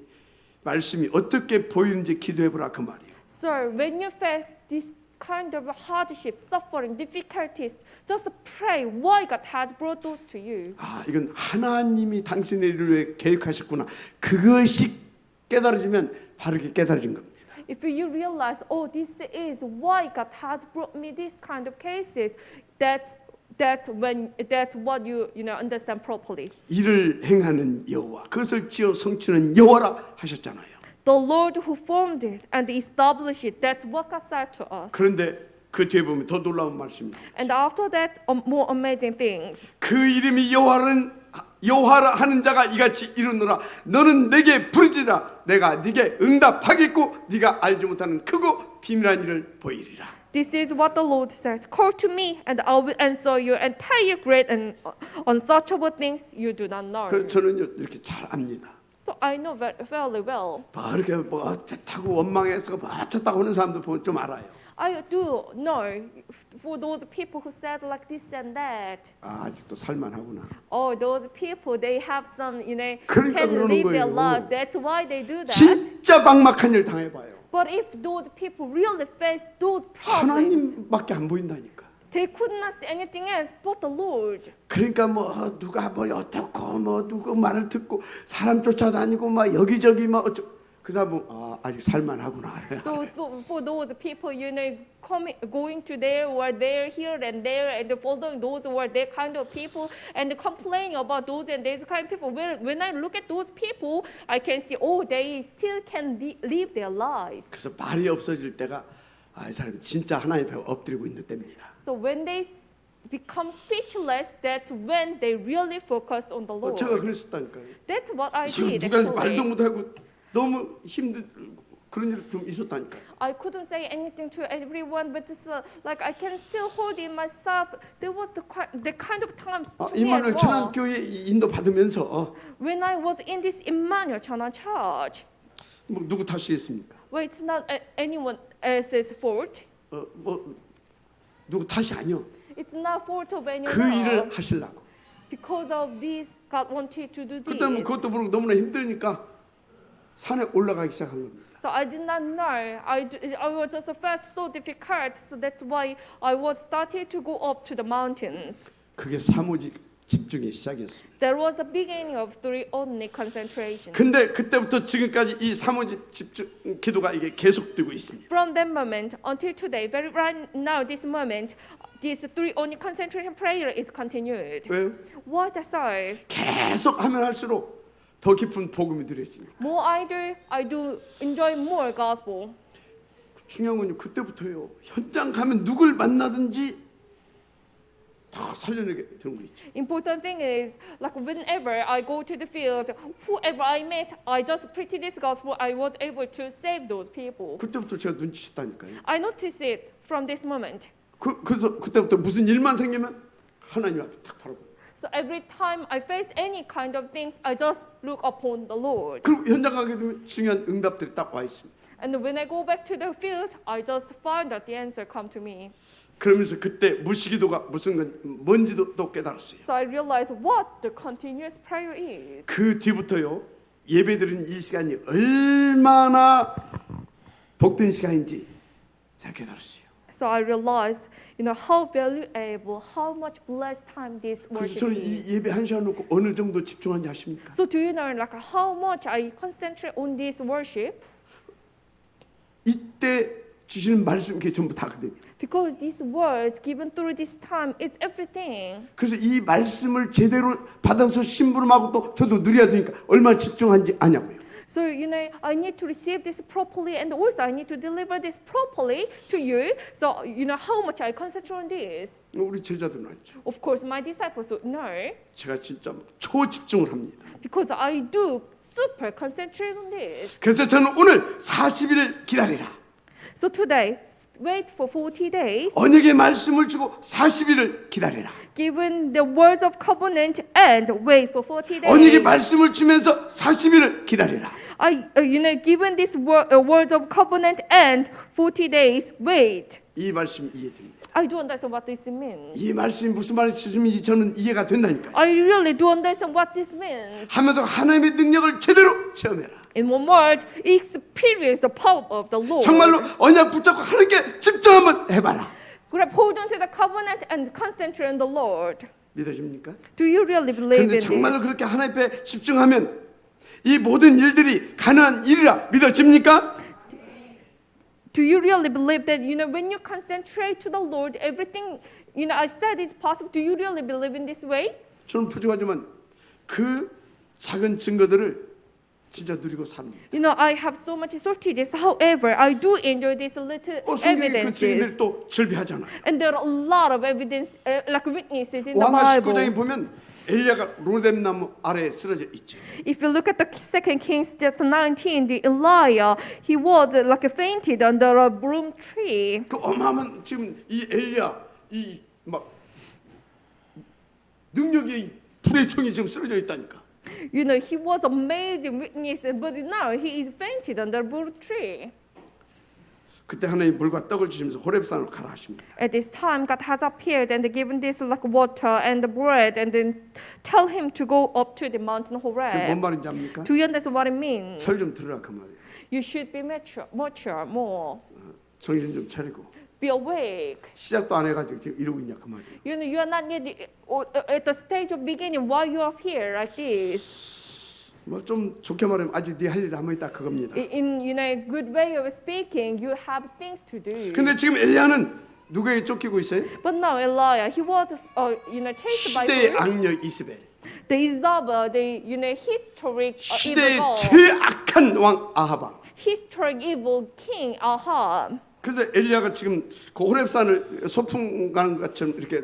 말씀이 어떻게 보이는지 기도해보라 그 말이에요. So when you face this kind of hardship, suffering, difficulties, just pray why God has brought those to you. 아, 이건 하나님이 당신의 일을 위해 계획하셨구나. 그것이 깨달아지면 바르게 깨달아진 겁니다. If you realize, oh, this is why God has brought me this kind of cases, that's what you understand properly. 일을 행하는 여호와, 그것을 지어 성취는 여호와라 하셨잖아요. The Lord who formed it and established it, that's what God said to us. 그런데 그 뒤에 보면 더 놀라운 말씀입니다. And after that, more amazing things. 그 이름이 여호와라 하는 자가 이같이 이르노라. 너는 내게 부르짖으라. 내가 네게 응답하겠고 네가 알지 못하는 크고 비밀한 일을 보이리라. This is what the Lord says. Call to me, and I will answer you and tell you great and unsearchable things you do not know. 그 저는요 이렇게 잘 압니다. So I know very well. 뭐 이렇게 뭐 어쩌다고 원망해서 뭐 어쩌다고 하는 사람들 보면 좀 알아요. I do know for those people who said like this and that. 아, 아직도 살만하구나. Oh, those people, they have some, 그러니까 can 그러는 live their 거예요. lives. That's why they do that. 진짜 막막한 일 당해봐요. But if those people really face those problems, 하나님밖에 안 보인다니까. they could not see anything else but the Lord. 그러니까 뭐 누가 뭐 어떻고 뭐 누구 말을 듣고 사람 쫓아다니고 막 여기저기 막 그 사람은 아직 살만하구나. So for those people, going to there or there, here and there, and following those who are their kind of people, and complaining about those and these kind of people. When I look at those people, I can see, oh, they still can live their lives. 그래서 말이 없어질 때가 이 사람 진짜 하나님 앞에 엎드리고 있는 때입니다. So when they become speechless, that's when they really focus on the Lord. 제가 그랬었다니까요. That's what I 지금 did. 누가 말도 Actually. 못하고 너무 힘들고 그런 일 좀 있었다니까요. I couldn't say anything to everyone, but just like I can still hold in myself. There was the kind of time to me 임마누엘 as well. 천안교회 인도 받으면서 When I was in this Emmanuel Chana Church, 뭐 누구 탓이겠습니까? well, it's not anyone else's fault. 뭐 누구 탓이 아니요. It's not fault of anyone 그 일을 else. 하시려고. Because of this, God wanted to do 그때는 this. 그것도 모르고 너무나 힘드니까 산에 올라가기 시작한 겁니다. So I did not know. I was just felt so difficult. So that's why I was started to go up to the mountains. 그게 사모직 집중의 시작이었습니다. There was the beginning of three only concentration. 근데 그때부터 지금까지 이 사모직 집중 기도가 이게 계속되고 있습니다. From that moment until today, very right now, this moment, this three only concentration prayer is continued. 왜요? What so? 계속 하면 할수록 더 깊은 복음이 누려집니다. More I do enjoy more gospel. 중요한 건요, 그때부터요. 현장 가면 누굴 만나든지 다 살려내게 되는 거 있죠. Important thing is, like whenever I go to the field, whoever I met, I just preach this gospel. I was able to save those people. 그때부터 제가 눈치챘다니까요. I noticed it from this moment. 그래서 그때부터 무슨 일만 생기면 하나님 앞에 딱 바라보고. So every time I face any kind of things, I just look upon the Lord. 그리고 현장 가게 되면 중요한 응답들이 딱 와 있습니다. And when I go back to the field, I just find that the answer come to me. 그러면서 그때 무시기도가 무슨 건 뭔지도 또 깨달았어요. So I realized what the continuous prayer is. 그 뒤부터요, 예배드리는 이 시간이 얼마나 복된 시간인지 잘 깨달았어요. So I realized, how valuable, how much blessed time this 그래서 worship 저는 이 is. 예배 한 시간 놓고 어느 정도 집중하는지 아십니까? So do you know, like how much I concentrate on this worship? 이때 주시는 말씀 게 전부 다거든요. Because these words given through this time is everything. 그래서 이 말씀을 제대로 받아서 심부름하고 또 저도 누려야 되니까 얼마나 집중한지 아냐고요. So, I need to receive this properly and also I need to deliver this properly to you. So, how much I concentrate on this. 우리 제자들은 알죠. Of course, my disciples would know 제가 진짜 초집중을 합니다. because I do super concentrate on this. 그래서 저는 오늘 40일을 기다리라. So today, wait for 40 days. 언약의 말씀을 주고 40일을 기다리라. Given the words of covenant and wait for 40 언약의 days. 말씀을 주면서 40일을 기다리라. Given this words of covenant and 40 days, wait. 이 말씀이 이해됩니다. I do understand what this means. 이 말씀이 무슨 말씀인지 저는 이해가 된다니까요. I really do understand what this means. 하면서 하나님의 능력을 제대로 체험해라. In one word, experience the power of the Lord. 정말로 언약 붙잡고 하나님께 집중 한번 해봐라. Grab hold onto the covenant and concentrate on the Lord. 믿으십니까? Do you really believe 그런데 in 정말로 this? 그렇게 하나님 앞에 집중하면 이 모든 일들이 가능한 일이라 믿어집니까? Do you really believe that, when you concentrate to the Lord, everything, I said is possible. Do you really believe in this way? 저는 부족하지만 그 작은 증거들을 진짜 누리고 삽니다. I have so much shortages. However, I do enjoy these little 성경에 그 증인들이 evidences. 또 절비하잖아요. And there are a lot of evidence, like witnesses in the 왕하 19장에 Bible. 보면 엘리야가 로뎀나무 아래에 쓰러져 있죠. If you look at the 2 Kings chapter 19, the Elijah, he was like fainted under a broom tree. 그 어마어마한 지금 이 엘리야 이 막 능력의 불의 총이 지금 쓰러져 있다니까. He was amazing witness, but now he is fainted under a broom tree. 그때 하나님 물과 떡을 주시면서 호렙산으로 가라 하십니다. At this time, God has appeared and given this like water and the bread, and then tell him to go up to the mountain 그게 뭔 Horeb. 말인지 압니까? Do you understand what it means? 절 좀 들으라 그 말이에요. You should be mature more. 정신 좀 차리고 Be awake. 시작도 안 해가지고 지금 이러고 있냐 그 말이에요. You are not yet at the stage of beginning. Why you are here like this? 뭐 좀 좋게 말하면 아직 네 할 일 남아 있다 그겁니다. In a good way of speaking, you have things to do. 근데 지금 엘리야는 누구에게 쫓기고 있어요? But now Elijah, he was chased by 시대의 who? 악녀 이스벨. The Isabel, the historic 시대의 evil god. 최악한 왕 아하방. Historic evil king Ahab. 그런데 엘리야가 지금 그 호렙산을 소풍 가는 것처럼 이렇게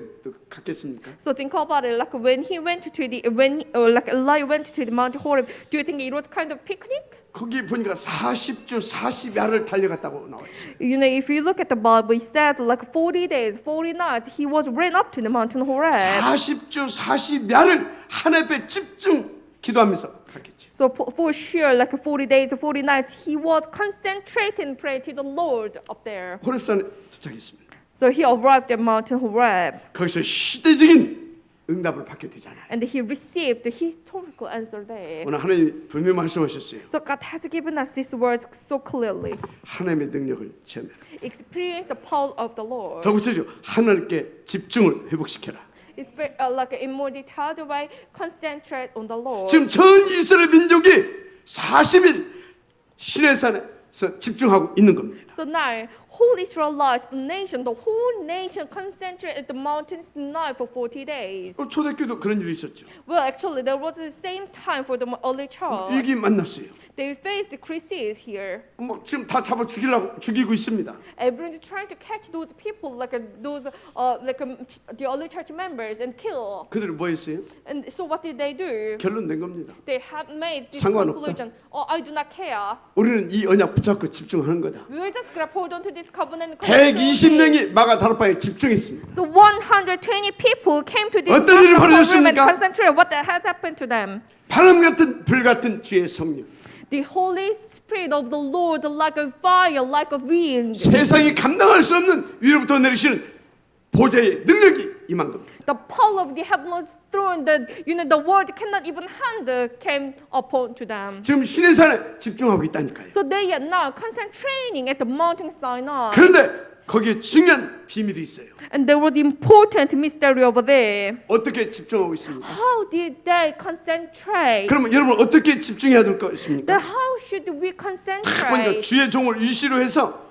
갔겠습니까? So think about it. Like when Elijah went to the Mount Horeb, do you think it was kind of picnic? 거기 보니까 40주 40야를 달려갔다고 나와요. If you look at the Bible, it said like 40 days, 40 nights, he was ran up to the mountain Horeb. 40주 40야를 하나님 앞에 집중 기도하면서 갔겠죠. So for sure, like 40 days, 40 nights, he was concentrating, praying to the Lord up there. 호렙산에 도착했습니다. So he arrived at Mountain Horeb, 거기서 시대적인 응답을 받게 되잖아요. and he received the historical answer there. 오늘 하나님 분명히 말씀하셨어요. So God has given us these words so clearly. 하나님의 능력을 체험해라. Experience the power of the Lord. 더 구체적으로 하나님께 집중을 회복시켜라. Like in more detailed way, concentrate on the Lord. 지금 전 이스라엘 민족이 40일 시내산에서 집중하고 있는 겁니다. So now, whole Israelites, the whole nation concentrate at the mountain Sinai for 40 days. 초대교도 그런 일이 있었죠. Well, actually, there was the same time for the early church. 위기 만났어요. They faced the crisis here. 지금 다 잡아 죽이고 있습니다. Everyone's trying to catch those people, the early church members, and kill. 그들은 뭐 했어요? And so what did they do? 결론 낸 겁니다. They have made this 상관없다. conclusion. Oh, I do not care. 우리는 이 언약 붙잡고 집중하는 거다. We will just grab hold onto this covenant. And concentrate on it. 120명이 마가 다락방에 집중했습니다. So 120 people came to this 어떤 일이 room and 벌어졌습니까? concentrated what has happened to them. 바람 같은 불 같은 주의 성령. The Holy Spirit of the Lord, like a fire, like a wind. 세상이 감당할 수 없는 위로부터 내리시는 보좌의 능력이 임한 겁니다. The power of the heavenly throne that the world cannot even handle came upon to them. 지금 시내산에 집중하고 있다니까요. So they are now concentrating at the mountain Sinai. 그런데 거기에 중요한 비밀이 있어요. And there was important mystery over there. 어떻게 집중하고 있습니까? How did they concentrate? 그러면 여러분 어떻게 집중해야 될 것입니까? Then how should we 먼저 concentrate? 주의 종을 위시로 해서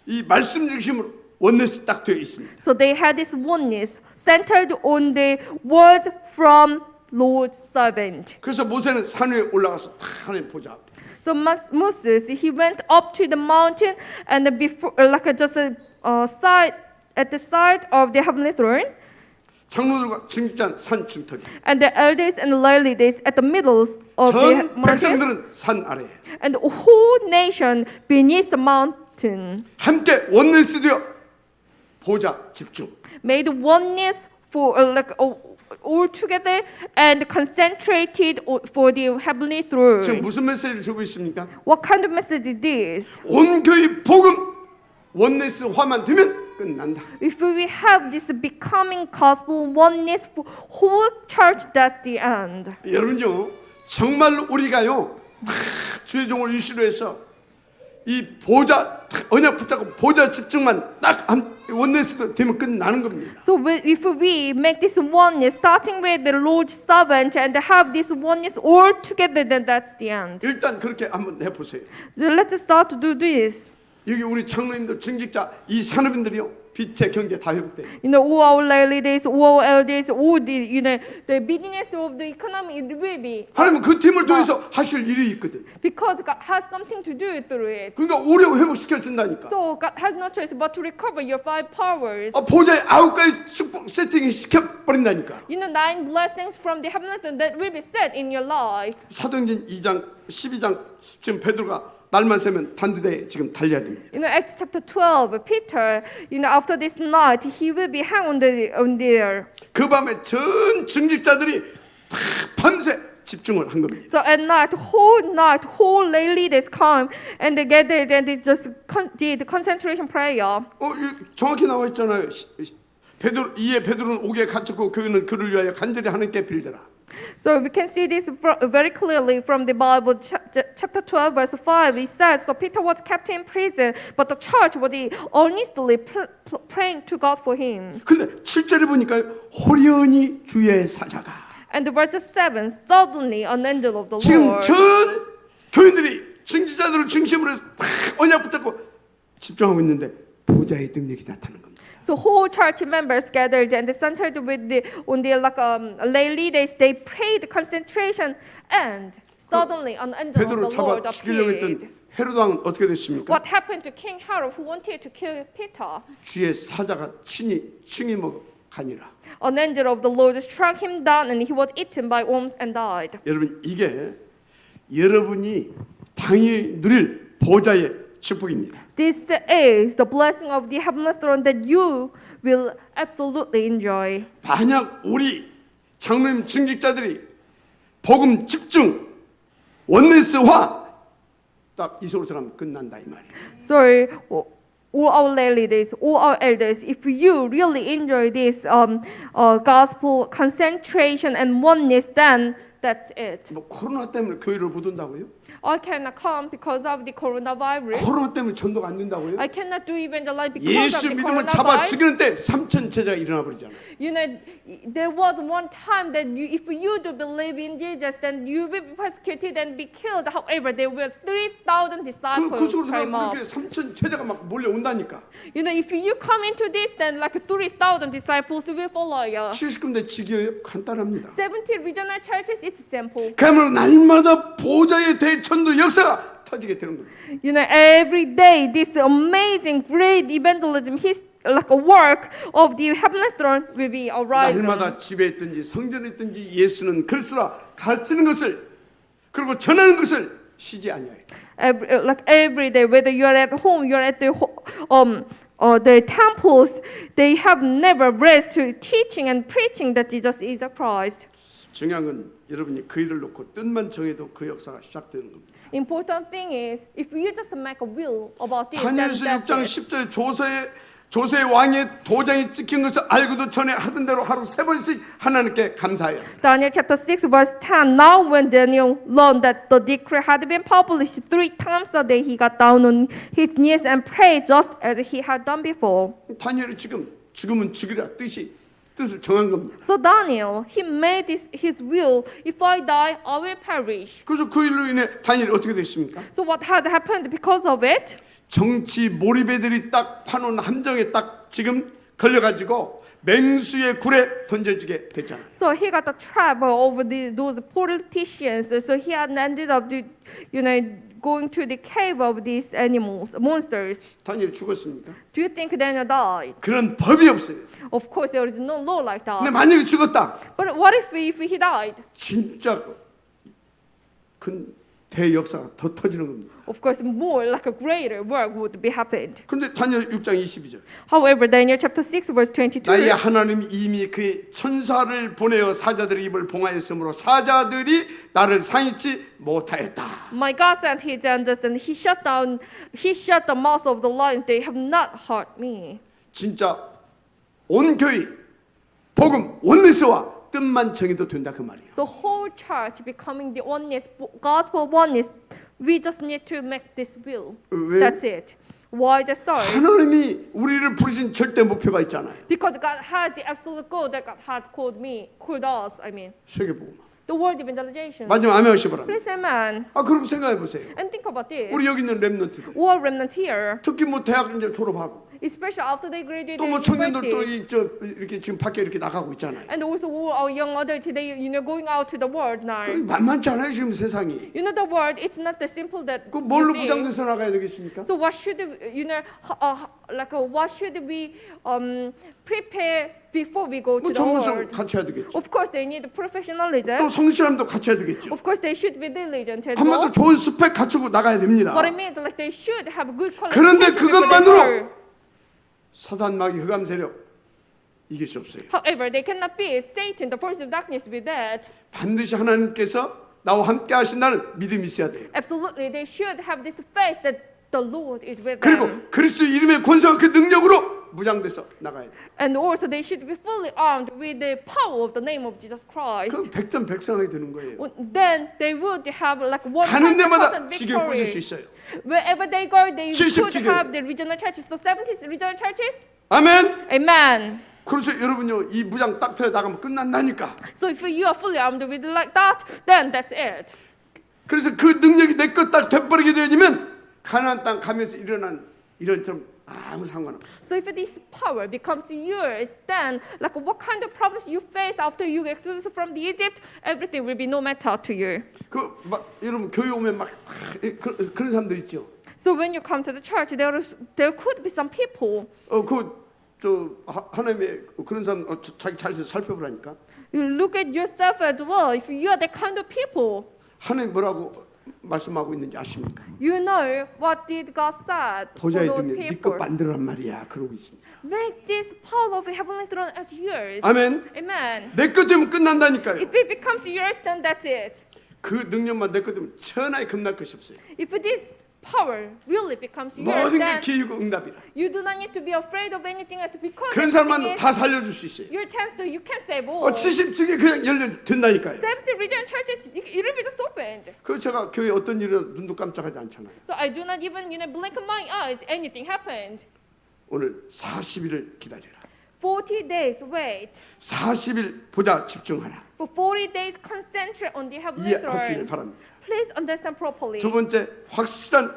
이 말씀 중심으로 원네스 딱 되어 있습니다. So they had this oneness centered on the word from Lord's servant. 그래서 모세는 산 위에 올라가서 다 하나님 보좌 앞에 So Moses, he went up to the mountain and before, side at the side of the heavenly throne, 장로들과 증기자는 산 중턱에 and the elders and the Levites at the middle of the 전 mountain, 백성들은 산 아래에 and the whole nation beneath the mountain 함께 원네스 되어 보좌 집중. made oneness for all together and concentrated for the heavenly 지금 throne. 무슨 메시지를 주고 있습니까? What kind of message is this? 온 교회 복음 원네스화만 되면 끝난다. If we have this becoming gospel oneness for whole church, that's the end. 여러분요 정말로 우리가요 주의 종을 위시로 해서 이 보좌 언약 붙잡고 보좌 집중만 딱 원네스도 되면 끝나는 겁니다. So if we make this oneness, starting with the Lord's servant, and have this oneness all together, then that's the end. 일단 그렇게 한번 해보세요. So let's start to do this. 여기 우리 장로님들 증직자 이 산업인들이요 빛의 경제 다 회복돼요. All our leaders, all our elders, all the business of the economy, it will be 하나님은 그 팀을 통해서 하실 일이 있거든. because God has something to do through it. 그러니까 오래 회복시켜 준다니까. So God has no choice but to recover your 5 powers. 보좌에 9가지 축복 세팅이 시켜 버린다니까. 9 blessings from the heavenly throne that will be set in your life. 사도행전 2장 12장 지금 베드로가 날만 새면 단두대에 지금 달려야 됩니다. Acts chapter 12, Peter, after this night, he will be hung on there. 그 밤에 전 증직자들이 다 밤새 집중을 한 겁니다. So at night, whole lay leaders come and they gathered and they just did concentration prayer. 정확히 나와 있잖아요. 베드로 이에 베드로는 옥에 갇혔고 교회는 그를 위하여 간절히 하나님께 빌더라. So we can see this very clearly from the Bible, chapter 12, verse 5. It says, so Peter was kept in prison, but the church was earnestly praying to God for him. 근데 7절에 보니까 호련히 주의 사자가 And verse 7, suddenly an angel of the 지금 Lord. 전 교인들이 증지자들을 중심으로 해서 다 언약 붙잡고 집중하고 있는데 보좌의 능력이 나타나는 겁니다. So whole church members gathered and centered on the lay leaders. They prayed concentration, and suddenly an angel 베드로를 of the Lord 잡아 죽이려고 appeared. 했던 헤롯 왕은 어떻게 됐습니까? What happened to King Herod who wanted to kill Peter? 주의 사자가 친히 충이 먹어 가니라. An angel of the Lord struck him down, and he was eaten by worms and died. 여러분 이게 여러분이 당연히 누릴 보좌의 축복입니다. This is the blessing of the heavenly throne that you will absolutely enjoy. 만약 우리 장로님 증직자들이 복음 집중 원네스화 딱 이 속으로 들어가면 끝난다 이 말이에요. So all our lay leaders, all our elders, if you really enjoy this gospel concentration and oneness, then that's it. 뭐 코로나 때문에 교회를 못 온다고요? I cannot come because of the coronavirus. 코로나 때문에 전도가 안 된다고요? I cannot do evangelize because 예수 of the 믿으면 잡아 coronavirus. 죽이는데 3천 제자가 일어나 버리잖아요. You know, there was one time that if you do believe in Jesus, then you will be persecuted and be killed. However, there were 3,000 그 disciples 속으로 came up. 이렇게 3천 제자가 막 몰려온다니까. You know, if you come into this, then like 3,000 disciples will follow you. 70군데 지교예요? 간단합니다. 70 regional churches, it's simple. 그야말로 날마다 보좌의 대천도 역사가 터지게 되는 겁니다. You know, every day this amazing, great evangelism, like a work of the heavenly throne will be arising. 날마다 집에 있든지 성전에 있든지 예수는 그리스도라 가르치는 것을 그리고 전하는 것을 쉬지 아니하여. Like every day, whether you are at home, you are at the temples, they have never rest to teaching and preaching that Jesus is a Christ. 중요한 건 여러분이 그 일을 놓고 뜻만 정해도 그 역사가 시작되는 겁니다. Important thing is, if you just make a will about it, then 다니엘서 that's 6장 it. 10절에 조세의 왕의 도장이 찍힌 것을 알고도 전에 하던 대로 하루 3번씩 하나님께 감사해야 한다. Daniel chapter 6 verse 10. Now when Daniel learned that the decree had been published 3 times a day, he got down on his knees and prayed just as he had done before. 다니엘이 지금 죽으면 죽이라 뜻을 정한 겁니다. So Daniel, he made his will. If I die, I will perish. 그래서 그 일로 인해 다니엘이 어떻게 됐습니까? So what has happened because of it? 정치 몰입애들이 딱 파놓은 함정에 딱 지금 걸려가지고 맹수의 굴에 던져지게 됐잖아요. So he got a trap over those politicians. So he had ended up, going to the cave of these animals, monsters. 다니엘이 죽었습니까? Do you think Daniel died? 그런 법이 없어요. Of course, there is no law like 근데 that. 만약에 죽었다, But what if he died? 진짜 큰 대역사가 더 터지는 겁니다. Of course, more like a greater work would be happened. 근데 다니엘 6장 22절. However, Daniel chapter 6 verse 22. 나의 하나님이 이미 그의 천사를 보내어 사자들의 입을 봉하였으므로 사자들이 나를 상했지 못하였다. My God sent his angels and he shut the mouths of the lions. They have not hurt me. 진짜 온 교회 복음 원리스와 뜻만 정해도 된다 그 말이에요. So whole church becoming the oneness, gospel oneness. We just need to make this will. 왜? That's it. Why is that so? 하나님이 우리를 부르신 절대 목표가 있잖아요. Because God had the absolute goal that God had called us. I mean, 세계복음. the world evangelization. 마지막 아멘 하시 바랍니다. Please, amen. 그리고 생각해 보세요. And think about this. 우리 여기 있는 랩런트들. All remnants here, 특히 뭐 대학 이제 졸업하고 especially after they graduate 또 뭐 청년들도 university, 이렇게 지금 밖에 이렇게 나가고 있잖아요. and also all our young adults today, going out to the world now. 만만치 않아요 지금 세상이. You know the world, it's not that simple that. 그 뭘로 we think. 부장돼서 나가야 되겠습니까? So what should what should we prepare before we go to 뭐 the 전문성 world? 갖춰야 되겠죠. Of course, they need professionalism. 또 성실함도 갖춰야 되겠죠. Of course, they should be diligent as 한마디로 well. 좋은 스펙 갖추고 나가야 됩니다. What I mean, like they should have good 그런데 qualifications before they 그것만으로 go. 사단 마귀 흑암 세력 이길 수 없어요. However, they cannot be Satan, the force of darkness, with that. 반드시 하나님께서 나와 함께 하신다는 믿음이 있어야 돼요. Absolutely, they should have this faith that the Lord is with 그리고 them. 그리스도 이름의 권세와 그 능력으로 무장돼서 나가야 돼요. And also, they should be fully armed with the power of the name of Jesus Christ. 그럼 백전백승하게 되는 거예요. Then they would have like 가는 데마다 100% 지교에 꽂을 수 victory. 있어요. Wherever they go, they 70 should 지교회. have the regional churches. So 70 regional churches. 아멘. Amen. 그래서 여러분요 이 무장 딱 터져 나가면 끝난다니까. So if you are fully armed with like that, then that's it. 그래서 그 능력이 내 것 딱 돼버리게 되어지면 가나안 땅 가면서 일어난 이런처럼 아무 상관없어. So if this power becomes yours, then like what kind of problems you face after you exodus from the Egypt, everything will be no matter to you. 막 여러분 교회 오면 막 그런 사람들 있죠. So when you come to the church, there could be some people. 하나님의 그런 사람 자기 자신을 살펴보라니까. You look at yourself as well. If you are that kind of people, 하나님 뭐라고 말씀하고 있는지 아십니까? you know what did God said for 보좌의 those 능력 네 people. 것 만들란 말이야. 그러고 있습니다. Make this power of heavenly throne as yours. 아멘. Amen. 내 것 되면 끝난다니까요. If it becomes yours, then that's it. 그 능력만 내 것 되면 천하에 겁날 것이 없어요. If this power really becomes yours, 모든 게 then 기회고 응답이라. you do not need to be afraid of anything else because 그런 everything 사람만 is 다 살려줄 수 있어요. your chance to you can save all. 70층에 그냥 열려된다니까요. 70 region churches, it will be just opened. 그 제가 교회 어떤 일은 눈도 깜짝하지 않잖아요. So I do not even blink my eyes. Anything happened. 오늘 40일을 기다려라. 40 days wait. 40일 보자 집중하라. For 40 days concentrate on the heavenly 이해하시길 throne. 바랍니다. Please understand properly. 두 번째 확실한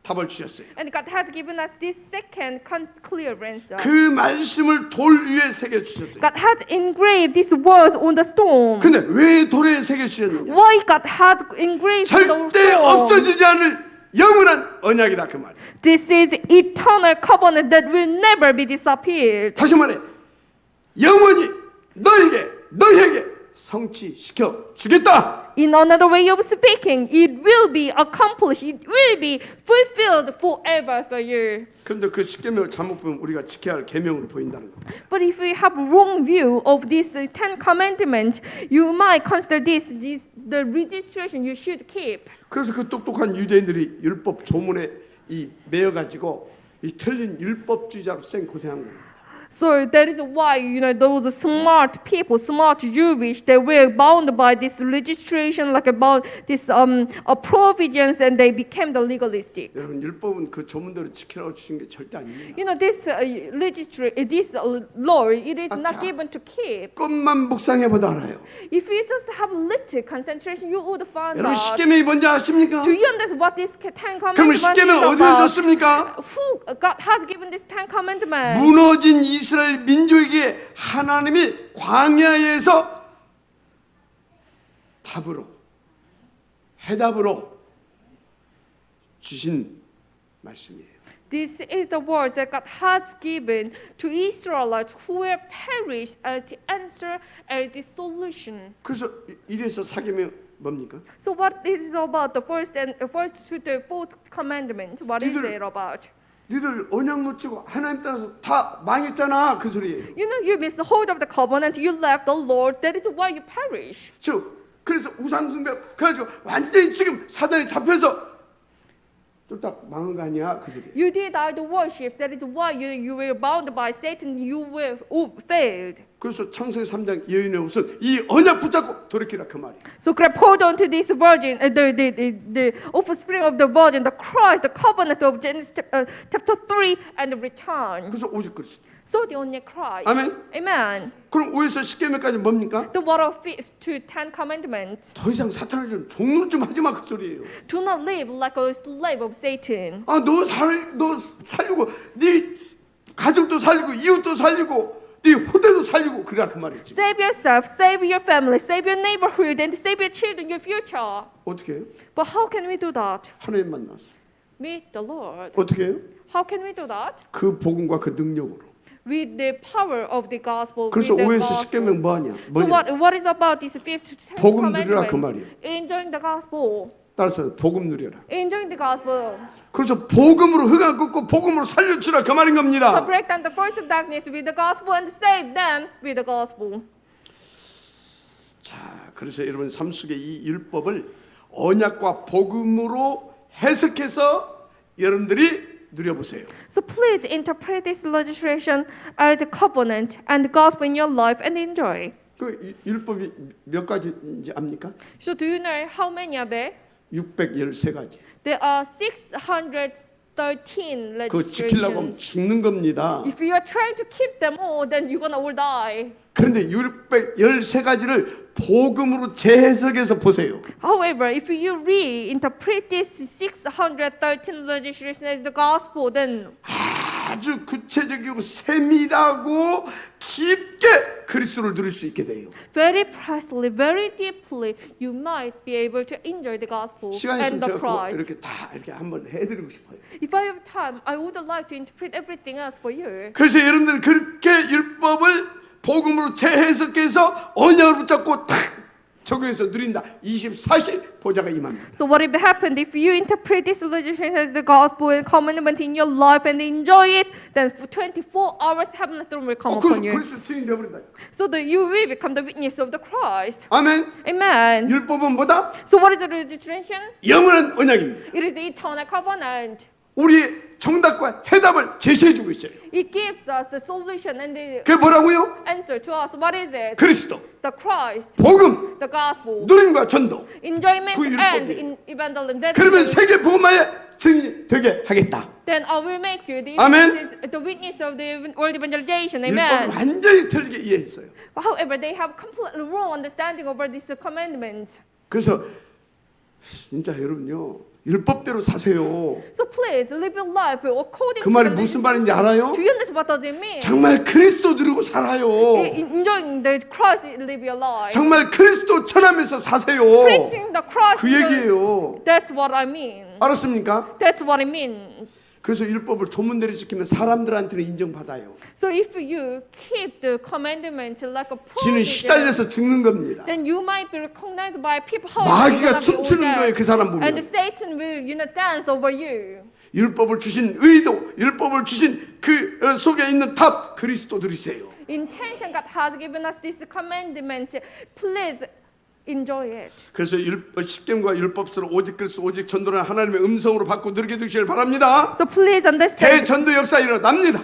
답을 주셨어요. And God has given us this second clear answer. 그 말씀을 돌 위에 새겨 주셨어요. God has engraved these words on the stone. 근데 왜 돌에 새겨 주셨느냐? Why God has engraved the 절대 stone? 없어지지 않을 영원한 언약이다 그 말이에요. This is eternal covenant that will never be disappeared. 다시 말해 영원히 너에게 성취시켜 주겠다. In another way of speaking, it will be accomplished. It will be fulfilled forever for you. 그런데 그 십계명을 잘못 보면 우리가 지켜야 할 계명으로 보인다는 거. But if you have wrong view of this Ten Commandments, you might consider this the registration you should keep. 그래서 그 똑똑한 유대인들이 율법 조문에 이 매여 가지고 이 틀린 율법주의자로 생 고생한 겁니다. So that is why those smart people, smart Jewish, they were bound by this registration, like about this provisions, and they became the legalistic. 여러분 율법은 그 조문대로 지키라고 주신 게 절대 아닙니다. This this law, it is 자. not given to keep. 끝만 묵상해 보다 알아요. If you just have little concentration, you would find 여러분 out. 십계명이 뭔지 아십니까? Do you understand what this Ten 그럼 Commandments is 십계명 어디에 about? 줬습니까? Who God has given this Ten Commandments? 무너진 이스라엘 민족에게 하나님이 광야에서 해답으로 주신 말씀이에요. This is the words that God has given to Israelites who were perished as the answer, as the solution. 그래서 이래서 사계명 뭡니까? So what is about the first to the fourth commandment? What is 니들- it about? 니들 언약 놓치고 하나님 따라서 다 망했잖아 그 소리예요. You missed hold of the covenant. You left the Lord. That is why you perish. 그래서 우상숭배 그래가지고 완전히 지금 사단에 잡혀서 쫄딱 망한 거 아니야 그 소리. You did idol worship. That is why you were bound by Satan. You were failed. 그래서 창세기 3장 여인의 옷은 이 언약 붙잡고 돌이키라 그 말이에요. So grab hold on to this virgin, the offspring of the virgin, the Christ, the covenant of Genesis chapter 3, and return. 그래서 오직 그리스도. So the only Christ. 아멘. Amen. 그럼 5에서 10계명까지 뭡니까? The what of fifth to 10 commandments? 더 이상 사탄을 좀 종로 좀 하지 마 그 소리예요. Do not live like a slave of Satan. 너 살리고 네 가족도 살리고 이웃도 살리고 네 후대도 살리고 그래야 그 말이지. Save yourself, save your family, save your neighborhood, and save your children, your future. 어떻게 해요? But how can we do that? 하나님 만나서. Meet the Lord. 어떻게 해요? How can we do that? 그 복음과 그 능력으로. With the power of the gospel. 그래서 with the 5에서 gospel. 10계명 뭐하냐? So what is about this fifth to 10 복음 누리라 그 commandments? Enjoying the gospel. 따라서 복음 누려라. Enjoying the gospel. 그래서 복음으로 흑암 끊고 복음으로 살려주라 그 말인 So 겁니다. break down the force of darkness with the gospel and save them with the gospel. 자, 그래서 여러분 삶 속에 이 율법을 언약과 복음으로 해석해서 여러분들이 누려보세요. So please interpret this legislation as a covenant and the gospel in your life and enjoy. 그 율법이 몇 가지인지 압니까? So do you know how many are there? 613가지. There are 613 그거 지키려고 하면 legislations. 죽는 겁니다. If you are trying to keep them all, then you're gonna all die. 그런데 613가지를 복음으로 재해석해서 보세요. However, if you reinterpret this 613 legislation as the gospel, then 아주 구체적이고 세밀하고 깊게 그리스도를 누릴 수 있게 돼요. very precisely, very deeply, you might be able to enjoy the gospel 시간이 and 있으면 the 제가 그거 Christ. 이렇게 다 이렇게 한번 해드리고 싶어요. If I have time, I would like to interpret everything else for you. 그래서 여러분들 그렇게 율법을 복음으로 재해석해서 언약을 붙잡고 탁 적용해서 누린다. 24시 보좌가 임합니다. So what will happen if you interpret this legislation as the gospel and commandment in your life and enjoy it? Then for 24 hours heavenly throne will come 그래서 upon you. 그리스도 증인 되어버린다. So that you will become the witness of the Christ. 아멘. Amen. 율법은 뭐다? So what is the legislation? 영원한 언약입니다. It is the eternal covenant. 우리 정답과 해답을 제시해주고 있어요. It gives us the solution and the 그게 뭐라고요? answer to us. What is it? 그리스도, The Christ, 복음, the gospel, 누림과 전도. enjoyment 그 and 율법이에요. in evangelism. That 그러면 is- 세계 복음화의 증인이 되게 하겠다. Then I will make you the Amen. witness of the world evangelization. 율법을 Amen. 완전히 틀리게 이해했어요. However, they have completely wrong understanding over these commandments. 그래서 진짜 여러분요 율법대로 사세요. So please live your life according 그 to 말이 the 무슨 legislation. 말인지 알아요? Do you understand what does it mean? 정말 그리스도 누리고 살아요. Enjoying the Christ, live your life. 정말 그리스도 전하면서 사세요. Preaching the Christ. 그 얘기예요. That's what I mean. 알았습니까? That's what it means. 그래서 율법을 조문대로 지키면 사람들한테는 인정받아요. So if you keep the commandments like a 지는 prodigy, 시달려서 죽는 겁니다. then you might be recognized by people. 마귀가 춤추는 거예요. 그 사람 And 보면. Satan will, dance over you. 율법을 주신 의도, 율법을 주신 그 속에 있는 답 그리스도들이세요. Intention God has given us this commandment. Please enjoy it. 그래서 십계명과 율법서를 오직 그리스도 오직 전도라는 하나님의 음성으로 받고 누리게 되시길 바랍니다. So please understand 대전도 역사 일어납니다.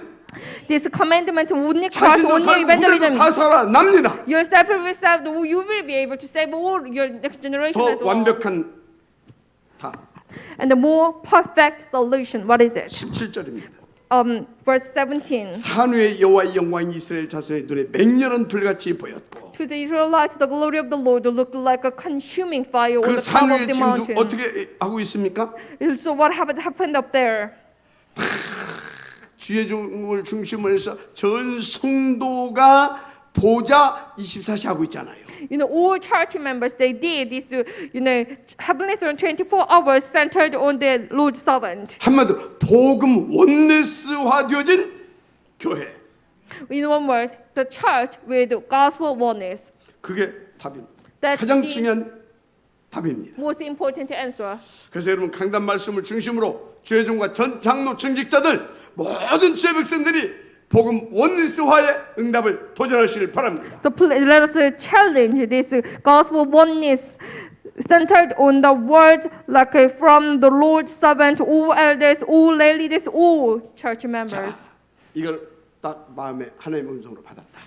this commandment only Christ, 자신도 only 살고 후대도 evangelism. 다 살아납니다. Yourself will be saved. You will be able to save all your next generation as 더 well. 완벽한 답 And the more perfect solution, what is it? 17절입니다. Verse 17. 산후의 여호와의 영광이 이스라엘 자손의 눈에 맹렬한 불같이 보였고 To the Israelites, the glory of the Lord looked like a consuming fire on 그 the top of 산후에 the 지금도 mountain. 어떻게 하고 있습니까? So what happened up there? 주의 종을 중심으로 해서 전 성도가 보좌 24시 하고 있잖아요. All church members, they did this, heavenly throne 24 hours centered on the Lord's servant. 한마디로 복음 원네스화 되어진 교회. In one word, the church with gospel oneness. 그게 답입니다. That's 가장 the 중요한 답입니다. most important answer. 그래서 여러분 강단 말씀을 중심으로 주의 종과 전 장로 중직자들 모든 주의 백성들이 복음 원리스화의 응답을 도전하시길 바랍니다. So please, let us challenge this gospel oneness centered on the word like from the Lord's servant, all elders, all ladies, all church 자, members. 이걸 딱 마음에 하나님의 음성으로 받았다.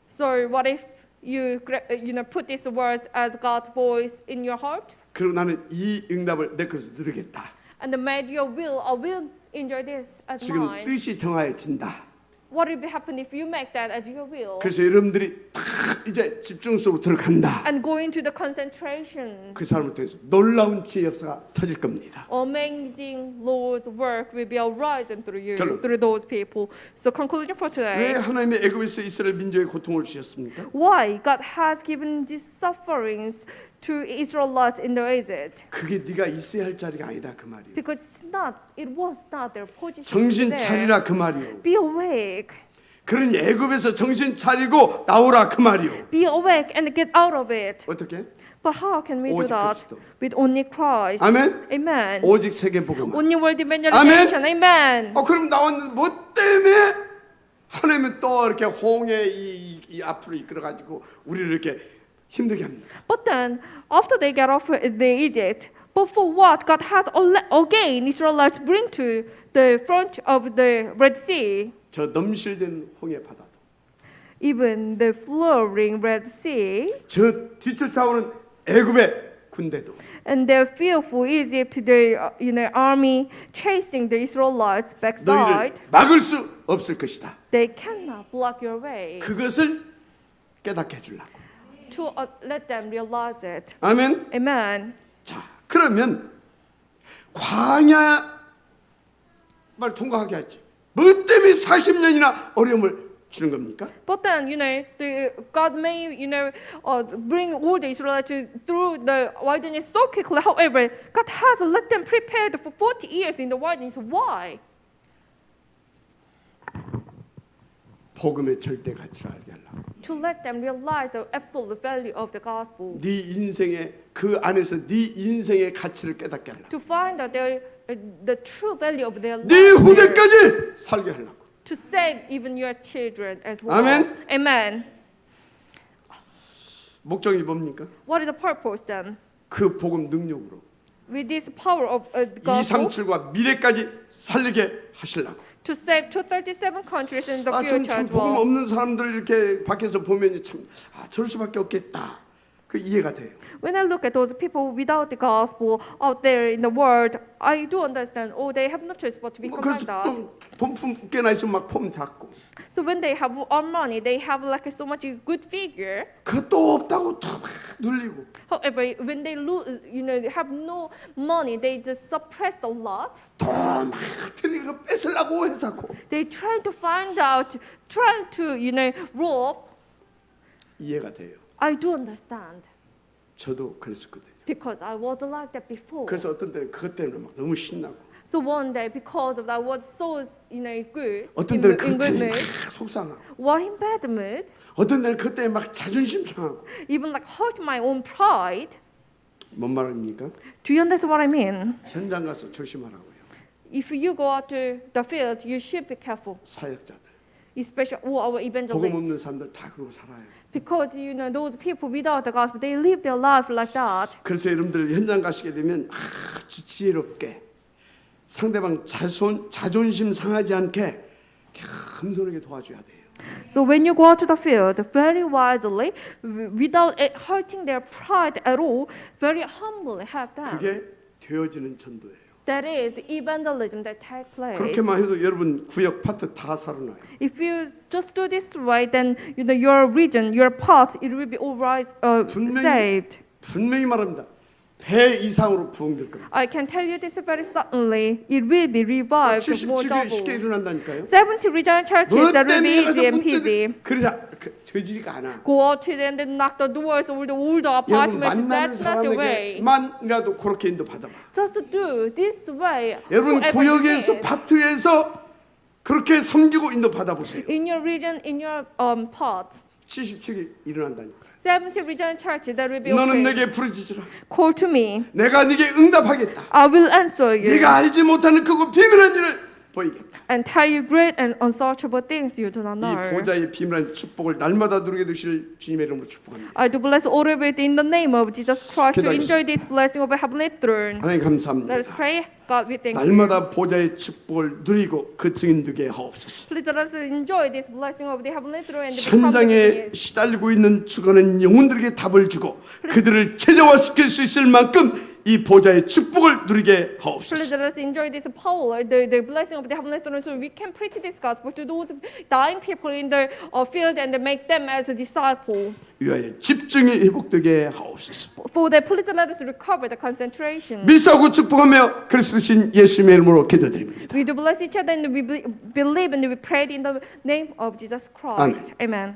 So what if you put these words as God's voice in your heart? 그리고 나는 이 응답을 내 것으로 누리겠다. And made your will, I will enjoy this as 지금 mine. 뜻이 정하여진다. What will happen if you make that as your will? 그래서 여러분들이 딱 이제 집중 속으로 들어간다. And go into the concentration. 그 사람을 통해서 놀라운 지혜 역사가 터질 겁니다. Amazing Lord's work will be arising through you, 결론. through those people. So conclusion for 왜 today. 하나님의 애굽에서 이스라엘 민족의 고통을 주셨습니까? Why God has given these sufferings to Israelites in the Egypt? 그게 네가 있어야 할 자리가 아니다 그 말이에요. Because it was not their position. 정신 there. 차리라 그 말이요. Be awake. 그러니 애굽에서 정신 차리고 나오라 그 말이요. Be awake and get out of it. 어떻게? But how can we do 오직 that? 그리스도. With only Christ. 아멘. Amen. 오직 세계 복음. Only world evangelization. Amen. 그럼 나왔는데 뭐 때문에 하나님은 또 이렇게 홍해 이 앞으로 이끌어 가지고 우리를 이렇게 힘들게 합니다. But then, after they get off the Egypt, but for what God has again Israelites bring to the front of the Red Sea, 저 넘실된 홍해 바다도, even the flowing Red Sea, 저 뒤쫓아오는 애굽의 군대도, and the fearful Egypt, the army chasing the Israelites backside, 너희를 막을 수 없을 것이다. they cannot block your way. 그것을 깨닫게 해주려고. To let them realize it. 아멘. Amen. 자, 그러면 광야 말 통과하게 하지. 뭐 때문에 40년이나 어려움을 주는 겁니까? But then, God may, bring all the Israelites through the wilderness so quickly. However, God has let them prepared for 40 years in the wilderness. Why? 복음의 절대 가치를 알게 하려고. to let them realize the absolute value of the gospel, 네 인생의 그 안에서 네 인생의 가치를 깨닫게 하려고. to find out the true value of their 네 life, there, 후대까지 살게 하려고. to save even your children as well. 아멘. Amen. 목적이 뭡니까? What is the purpose then? 그 복음 능력으로 With this power of the gospel, 237과 미래까지 살리게 하시려고. to save 237 countries in the 참 future as 복음 well. 없는 사람들 이렇게 밖에서 보면 참 저럴 수밖에 없겠다. 그 이해가 돼요. When I look at those people without the gospel out there in the world, I do understand. Oh, they have no choice but to become like 그래서 that. 또 본품 꽤나 있으면 막 폼 작고 So when they have more money, they have like so much good figure. 그것도 없다고 또 막 눌리고 However, when they lose, have no money, they just suppress a lot. 또 막 틀린 거 뺏으려고 해서고 They try to find out, try to rob. 이해가 돼요. I do understand 저도 그랬었거든요. because I was like that before. 그래서 어떤 때는 그것 때문에 막 너무 신나고 So one day, because of that, I was so good 어떤 in 때는 good 그것 때문에 mood, 막 속상하고 or in bad mood, 어떤 때는 그것 때문에 막 자존심 상하고 even like hurt my own pride. 뭔 말입니까? Do you understand what I mean? 현장 가서 조심하라고요. If you go out to the field, you should be careful, 사역자들 especially our 복음 evangelists, 없는 사람들 다 그러고 살아요. because those people without the gospel, they live their life like that. 그래서 여러분들 현장 가시게 되면 아주 지혜롭게 상대방 자존심 상하지 않게 겸손하게 도와줘야 돼요. So when you go out to the field, very wisely, without it hurting their pride at all, very humbly help them. 그게 되어지는 전도예요. That is evangelism that takes place. 그렇게만 해도 여러분 구역 파트 다 살아나요. If you just do this right, then your region, your part, it will be all right, saved. 분명히 말합니다. 배 이상으로 부흥될 겁니다. I can tell you this very certainly. It will be revived more 77개 쉽게 double. 일어난다니까요. 70 regional churches that will be easy and peasy. 그러자 되지가 않아. Go out to them and knock the doors of the old 여러분 apartments. 만나는 That's not the way. 사람에게만이라도 그렇게 인도 받아봐. Just do this way. 여러분 whoever you 구역에서 meet. 파트에서 그렇게 섬기고 인도 받아보세요. In your region, in your part. 77개 일어난다니까요. 70 regional churches that will be 너는 open. 내게 부르짖으라. Call to me. 내가 네게 응답하겠다. I will answer you. 네가 알지 못하는 크고 비밀한 일을 보이겠다. And tell you great and unsearchable things you do not 이 know. 보좌의 비밀한 축복을 날마다 누리게 되실 주님의 이름으로 축복합니다. I do bless all of it in the name of Jesus Christ to 기도하겠습니다. enjoy this blessing of a heavenly throne. 하나님 Let us 감사합니다. pray. God, we thank you. 날마다 보좌의 축복을 누리고 그 증인 되게 하옵소서. Please let us enjoy this blessing of the heavenly throne and become the 현장에 witness. 시달리고 있는 죽어가는 영혼들에게 답을 주고 그들을 제자화시킬 수 있을 만큼 이 보좌의 축복을 누리게 Please 하옵소서. let us enjoy this power, the blessing of the heavenly throne, so we can preach this gospel to those dying people in the field and make them as a disciple. 위하여 집중이 회복되게 하옵소서. For that, please let us recover the concentration. 미사고 축복하며 그리스도신 예수님의 이름으로 기도드립니다. We do bless each other and we believe and we pray in the name of Jesus Christ. Amen.